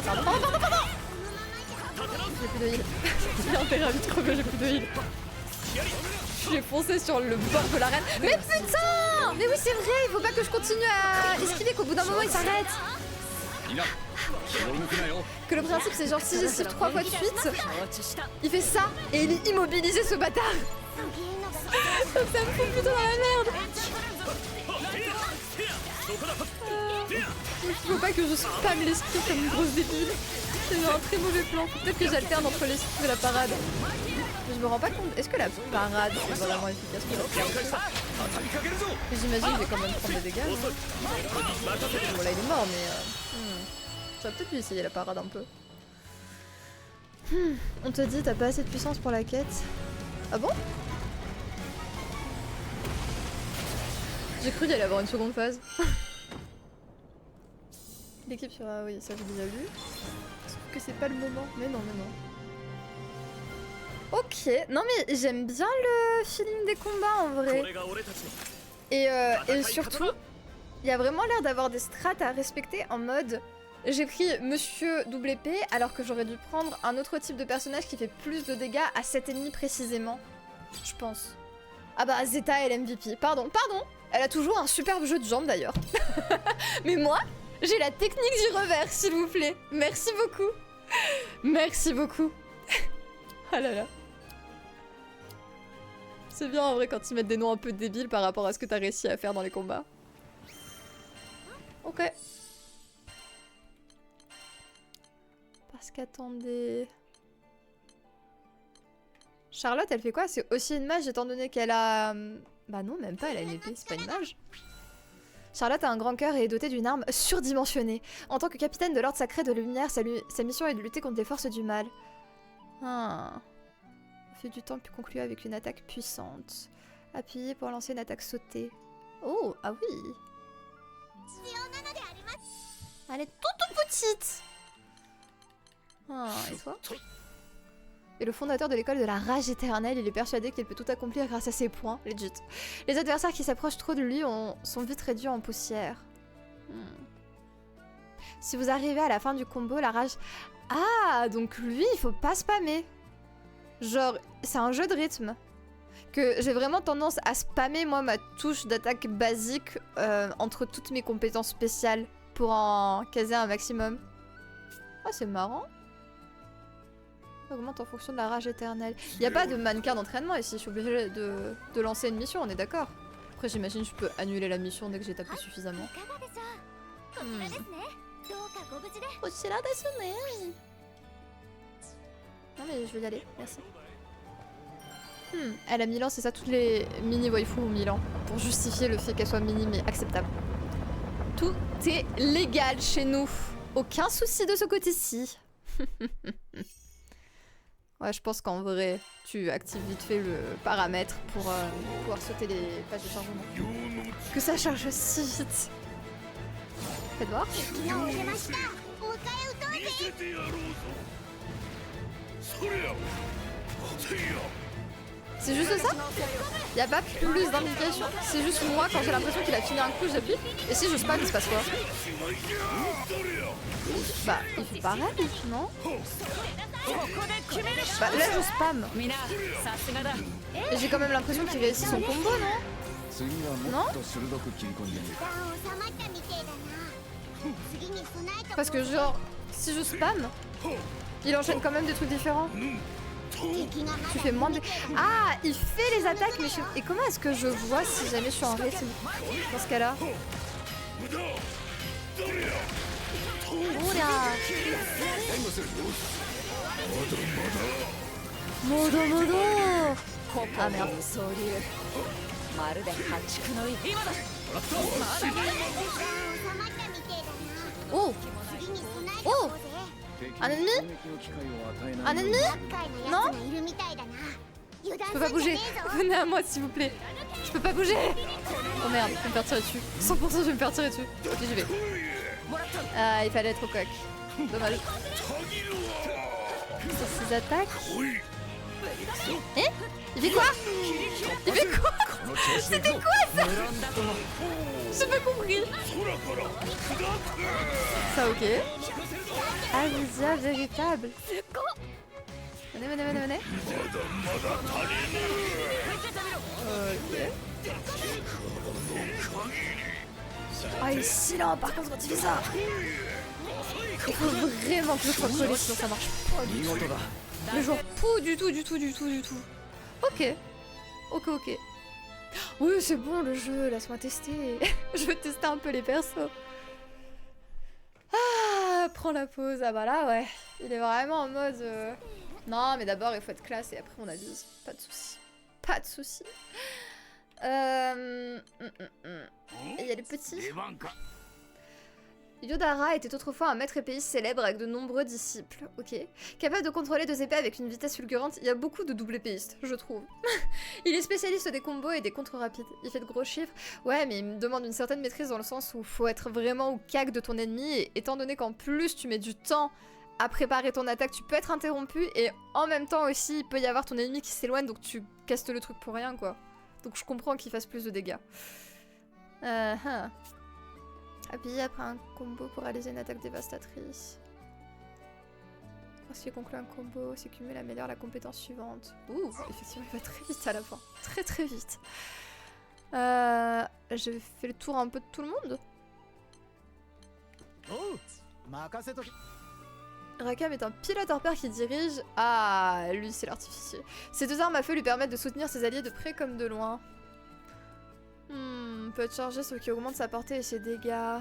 Pardon. J'ai plus de heal. Il est enterré à vite crevé, j'ai plus de heal. J'ai foncé sur le bord de l'arène. Mais putain! Mais oui, c'est vrai, il faut pas que je continue à esquiver, qu'au bout d'un moment il s'arrête. Que le principe c'est genre si j'esquive 3 fois de suite, il fait ça et il est immobilisé ce bâtard. Ça me fout plutôt dans la merde. Il faut pas que je spamme l'esquive comme une grosse débile. C'est genre un très mauvais plan. Peut-être que j'alterne entre l'esquive et la parade. Mais je me rends pas compte. Est-ce que la parade c'est vraiment efficace pour la... J'imagine que je vais quand même prendre des dégâts. Bon là il est mort mais... J'aurais peut-être pu essayer la parade un peu. On te dit t'as pas assez de puissance pour la quête. Ah bon? J'ai cru qu'il allait avoir une seconde phase. L'équipe sur... Ah oui, ça j'ai déjà vu. Sauf que c'est pas le moment. Mais non, mais non. Ok, non mais j'aime bien le feeling des combats en vrai. Et surtout, il y a vraiment l'air d'avoir des strats à respecter en mode... J'ai pris Monsieur Double Épée alors que j'aurais dû prendre un autre type de personnage qui fait plus de dégâts à cet ennemi précisément. Je pense. Ah bah Zeta elle MVP. Pardon. Elle a toujours un superbe jeu de jambes d'ailleurs. Mais moi, j'ai la technique du revers s'il vous plaît. Merci beaucoup. Merci beaucoup. Ah là là. C'est bien en vrai quand ils mettent des noms un peu débiles par rapport à ce que t'as réussi à faire dans les combats. Ok. Parce qu'attendez... Charlotte, elle fait quoi? C'est aussi une mage étant donné qu'elle a... Bah non, même pas, elle a une épée, c'est pas une mage. Charlotte a un grand cœur et est dotée d'une arme surdimensionnée. En tant que capitaine de l'Ordre Sacré de la Lumière, sa mission est de lutter contre les forces du mal. Ah... Au fil du temps, puis conclue avec une attaque puissante. Appuyez pour lancer une attaque sautée. Oh, ah oui. Elle est toute petite. Ah, et toi? Et le fondateur de l'école de la rage éternelle, il est persuadé qu'il peut tout accomplir grâce à ses poings, legit. Les adversaires qui s'approchent trop de lui sont vite réduits en poussière. Si vous arrivez à la fin du combo, la rage... Ah, donc lui, il faut pas spammer. Genre, c'est un jeu de rythme. Que j'ai vraiment tendance à spammer, moi, ma touche d'attaque basique entre toutes mes compétences spéciales pour en caser un maximum. Ah, c'est marrant. Augmente en fonction de la rage éternelle. Il n'y a pas de mannequin d'entraînement ici, je suis obligée de lancer une mission, on est d'accord. Après, j'imagine que je peux annuler la mission dès que j'ai tapé suffisamment. Non mais je vais y aller, merci. Elle a 1000 ans, c'est ça, toutes les mini waifus ont 1000 ans. Pour justifier le fait qu'elle soit mini mais acceptable. Tout est légal chez nous. Aucun souci de ce côté-ci. Ouais, je pense qu'en vrai, tu actives vite fait le paramètre pour pouvoir sauter les pages de chargement. Que ça charge si vite. Faites voir. C'est juste ça? Y'a pas plus d'indications? C'est juste moi quand j'ai l'impression qu'il a fini un coup, j'appuie. Et si je spam, il se passe quoi? Bah, il fait pareil, non? Bah là je spam. Et j'ai quand même l'impression qu'il réussit son combo, non? Non? Parce que genre, si je spam, il enchaîne quand même des trucs différents. Tu fais moins de... Ah, il fait les attaques, mais je... Et comment est-ce que je vois si jamais je suis en rythme dans ce cas-là? Oula. Modo. Ah merde. Oh. Oh. Un ennemi? Un ennemi? Non? Je peux pas bouger. Venez à moi s'il vous plaît. Je peux pas bouger. Oh merde, je vais me faire tirer dessus. 100% je vais me faire tirer dessus. Ok, j'y vais. Ah, il fallait être au coq. Dommage. C'est ses attaques. Eh? Il fait quoi? Il fait quoi? C'était quoi ça? J'ai pas compris. Ça ok. Avisia véritable. Venez. Ok. Ah, il est si lent par contre quand il fait ça. Il faut vraiment que je sois collé sinon ça marche pas du tout. Mais genre pas du tout. Ok. Oui c'est bon le jeu, laisse-moi tester. Je veux tester un peu les persos. Ah, prends la pause. Ah bah là ouais. Il est vraiment en mode... Non mais d'abord il faut être classe et après on avise. Pas de soucis. Il y a les petits. Yodhara était autrefois un maître épéiste célèbre avec de nombreux disciples, ok. Capable de contrôler 2 épées avec une vitesse fulgurante, il y a beaucoup de double épéistes, je trouve. Il est spécialiste des combos et des contres rapides, il fait de gros chiffres. Ouais, mais il me demande une certaine maîtrise dans le sens où faut être vraiment au cac de ton ennemi, et étant donné qu'en plus tu mets du temps à préparer ton attaque, tu peux être interrompu, et en même temps aussi, il peut y avoir ton ennemi qui s'éloigne, donc tu castes le truc pour rien, quoi. Donc je comprends qu'il fasse plus de dégâts. Appuyez après un combo pour réaliser une attaque dévastatrice. Lorsqu'il conclut un combo, si cumule améliore la compétence suivante. Ouh, effectivement, il va très vite à la fin. Très très vite. J'ai fait le tour un peu de tout le monde. Rakam est un pilote hors pair qui dirige... Ah, lui c'est l'artificier. Ces 2 armes à feu lui permettent de soutenir ses alliés de près comme de loin. Peut être chargé, ce qui augmente sa portée et ses dégâts.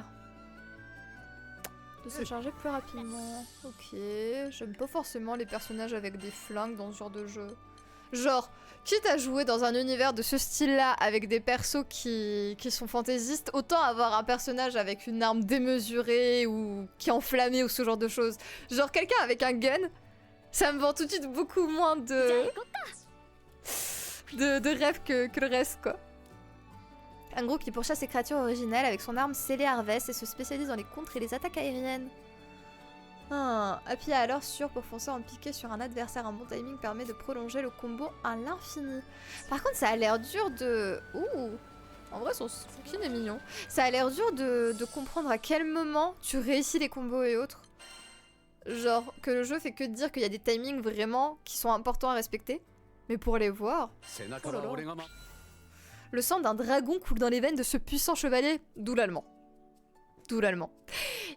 De se charger plus rapidement. Ok, j'aime pas forcément les personnages avec des flingues dans ce genre de jeu. Genre, quitte à jouer dans un univers de ce style-là avec des persos qui sont fantaisistes, autant avoir un personnage avec une arme démesurée ou qui est enflammée ou ce genre de choses. Genre quelqu'un avec un gun, ça me vend tout de suite beaucoup moins de rêves que le reste, quoi. Un groupe qui pourchasse ses créatures originales avec son arme scellée Harvest et se spécialise dans les contres et les attaques aériennes. Appuyer alors sur pour foncer en piqué sur un adversaire. Un bon timing permet de prolonger le combo à l'infini. Par contre, ça a l'air dur de... Ouh, en vrai, son skin est mignon. Ça a l'air dur de comprendre à quel moment tu réussis les combos et autres. Genre, que le jeu fait que dire qu'il y a des timings vraiment qui sont importants à respecter. Mais pour les voir... Oh là là. Le sang d'un dragon coule dans les veines de ce puissant chevalier, d'où l'allemand. D'où l'allemand.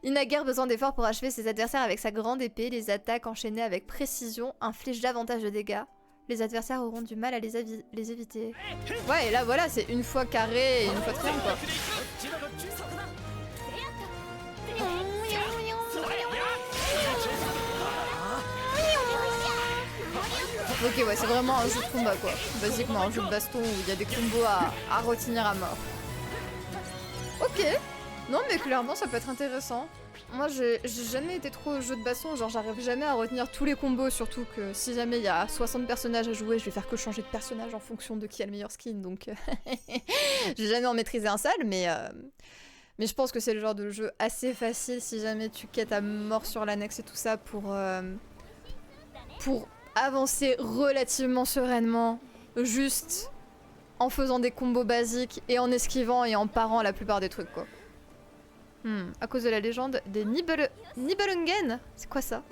Il n'a guère besoin d'efforts pour achever ses adversaires avec sa grande épée. Les attaques enchaînées avec précision infligent davantage de dégâts. Les adversaires auront du mal à les éviter. Ouais, et là voilà, c'est une fois carré et une fois triangle, quoi. Ok, ouais, c'est vraiment un jeu de combat, quoi. Basiquement, un jeu de baston où il y a des combos à retenir à mort. Ok. Non, mais clairement, ça peut être intéressant. Moi, j'ai jamais été trop jeu de baston. Genre, j'arrive jamais à retenir tous les combos. Surtout que si jamais il y a 60 personnages à jouer, je vais faire que changer de personnage en fonction de qui a le meilleur skin. Donc, j'ai jamais en maîtrisé un seul, mais je pense que c'est le genre de jeu assez facile si jamais tu quêtes à mort sur l'annexe et tout ça pour avancer relativement sereinement, juste en faisant des combos basiques et en esquivant et en parant la plupart des trucs, quoi. À cause de la légende des Nibelungen. C'est quoi ça?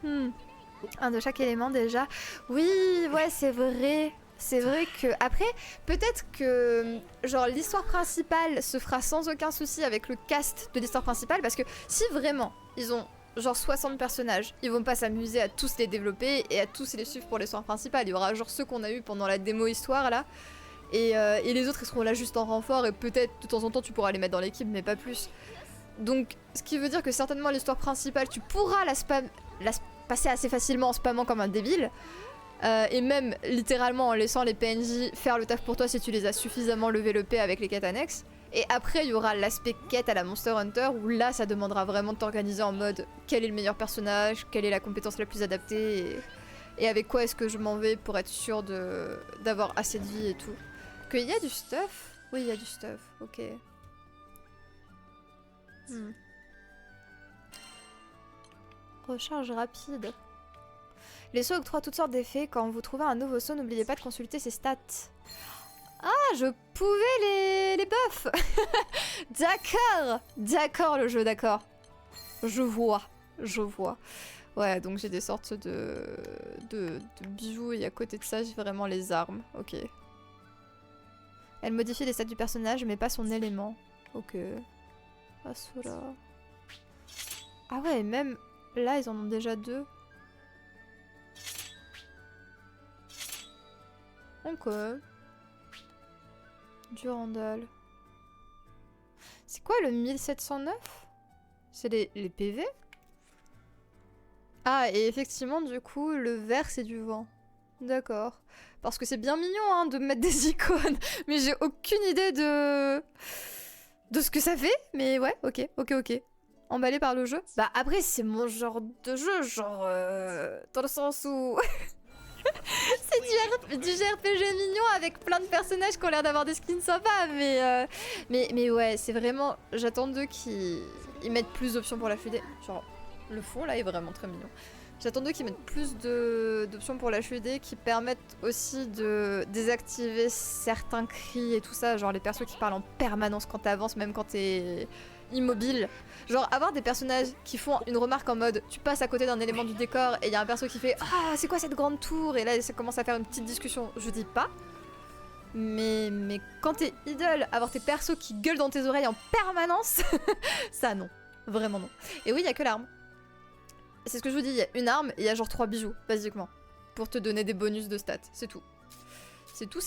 Un de chaque élément déjà. Oui, ouais, c'est vrai. C'est vrai que... Après, peut-être que genre l'histoire principale se fera sans aucun souci avec le cast de l'histoire principale, parce que si vraiment ils ont genre 60 personnages, ils vont pas s'amuser à tous les développer et à tous les suivre pour l'histoire principale. Il y aura genre ceux qu'on a eu pendant la démo histoire là, et les autres ils seront là juste en renfort, et peut-être de temps en temps tu pourras les mettre dans l'équipe, mais pas plus. Donc ce qui veut dire que certainement l'histoire principale tu pourras la passer assez facilement en spammant comme un débile, et même littéralement en laissant les PNJ faire le taf pour toi si tu les as suffisamment levé le P avec les quêtes annexes. Et après il y aura l'aspect quête à la Monster Hunter où là ça demandera vraiment de t'organiser en mode quel est le meilleur personnage, quelle est la compétence la plus adaptée, et avec quoi est-ce que je m'en vais pour être sûr d'avoir assez de vie et tout. Qu'il y a du stuff? Oui, il y a du stuff, ok. Recharge rapide. Les sauts octroient toutes sortes d'effets. Quand vous trouvez un nouveau saut, n'oubliez pas de consulter ses stats. Ah, je pouvais les buffs. D'accord. D'accord le jeu, d'accord. Je vois. Ouais, donc j'ai des sortes de bijoux et à côté de ça, j'ai vraiment les armes. Ok. Elle modifie les stats du personnage, mais pas son élément. Ok. Asura. Ah ouais, même là, ils en ont déjà 2. Ok. Durandal. C'est quoi le 1709? C'est les PV? Ah, et effectivement, du coup, le vert, c'est du vent. D'accord. Parce que c'est bien mignon, hein, de mettre des icônes. Mais j'ai aucune idée de ce que ça fait, mais ouais, ok. Emballé par le jeu. Bah après, c'est mon genre de jeu, genre... dans le sens où... c'est du JRPG mignon avec plein de personnages qui ont l'air d'avoir des skins sympas, mais ouais, c'est vraiment... J'attends d'eux qu'ils mettent plus d'options pour la FUD. Genre, le fond là est vraiment très mignon. J'attends d'eux qu'ils mettent plus d'options pour la HUD qui permettent aussi de désactiver certains cris et tout ça, genre les persos qui parlent en permanence quand t'avances, même quand t'es immobile. Genre avoir des personnages qui font une remarque en mode tu passes à côté d'un élément du décor et il y a un perso qui fait ah c'est quoi cette grande tour, et là ça commence à faire une petite discussion, je dis pas. Mais quand t'es idle, avoir tes persos qui gueulent dans tes oreilles en permanence, ça non, vraiment non. Et oui, il y a que l'arme. C'est ce que je vous dis, il y a une arme et il y a genre 3 bijoux, basiquement. Pour te donner des bonus de stats, c'est tout. C'est tout.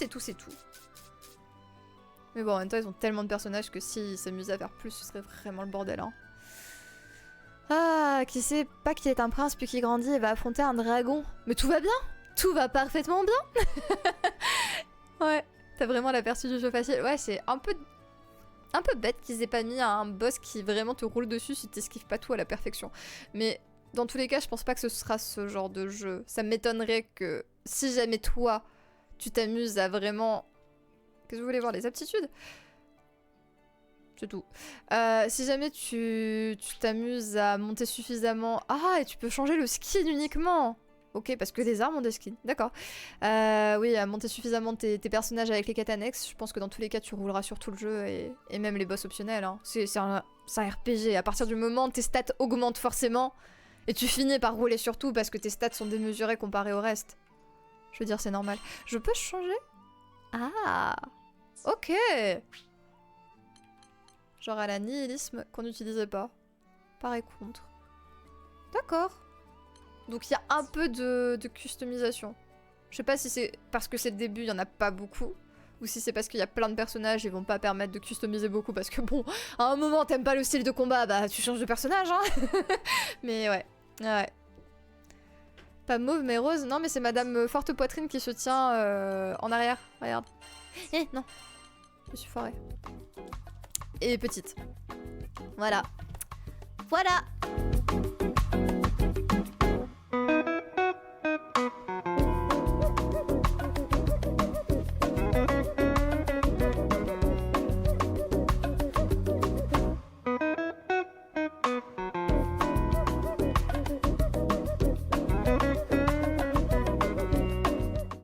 Mais bon, en même temps, ils ont tellement de personnages que s'ils s'amusaient à faire plus, ce serait vraiment le bordel, hein. Ah, qui sait pas qu'il est un prince puis qu'il grandit et va affronter un dragon. Mais tout va bien. Tout va parfaitement bien. Ouais, t'as vraiment l'aperçu du jeu facile. Ouais, c'est un peu bête qu'ils aient pas mis un boss qui vraiment te roule dessus si t'esquives pas tout à la perfection. Mais... dans tous les cas, je pense pas que ce sera ce genre de jeu. Ça m'étonnerait que si jamais toi, tu t'amuses à vraiment... Qu'est-ce que vous voulez voir, les aptitudes? C'est tout. Si jamais tu t'amuses à monter suffisamment... Ah, et tu peux changer le skin uniquement. Ok, parce que les armes ont des skins, d'accord. Oui, à monter suffisamment tes personnages avec les quêtes annexes, je pense que dans tous les cas, tu rouleras sur tout le jeu et même les boss optionnels. Hein. C'est un RPG. À partir du moment où tes stats augmentent forcément... et tu finis par rouler sur tout parce que tes stats sont démesurés comparés au reste. Je veux dire, c'est normal. Je peux changer? Ah, ok. Genre à la nihilisme qu'on n'utilisait pas. Pareil contre. D'accord. Donc il y a un peu de customisation. Je sais pas si c'est parce que c'est le début, il y en a pas beaucoup. Ou si c'est parce qu'il y a plein de personnages, ils vont pas permettre de customiser beaucoup. Parce que bon, à un moment t'aimes pas le style de combat, bah tu changes de personnage, hein. Mais ouais. Ouais. Pas mauve mais rose. Non mais c'est madame forte poitrine qui se tient en arrière. Regarde. Eh non. Je me suis foirée. Et petite. Voilà. Voilà.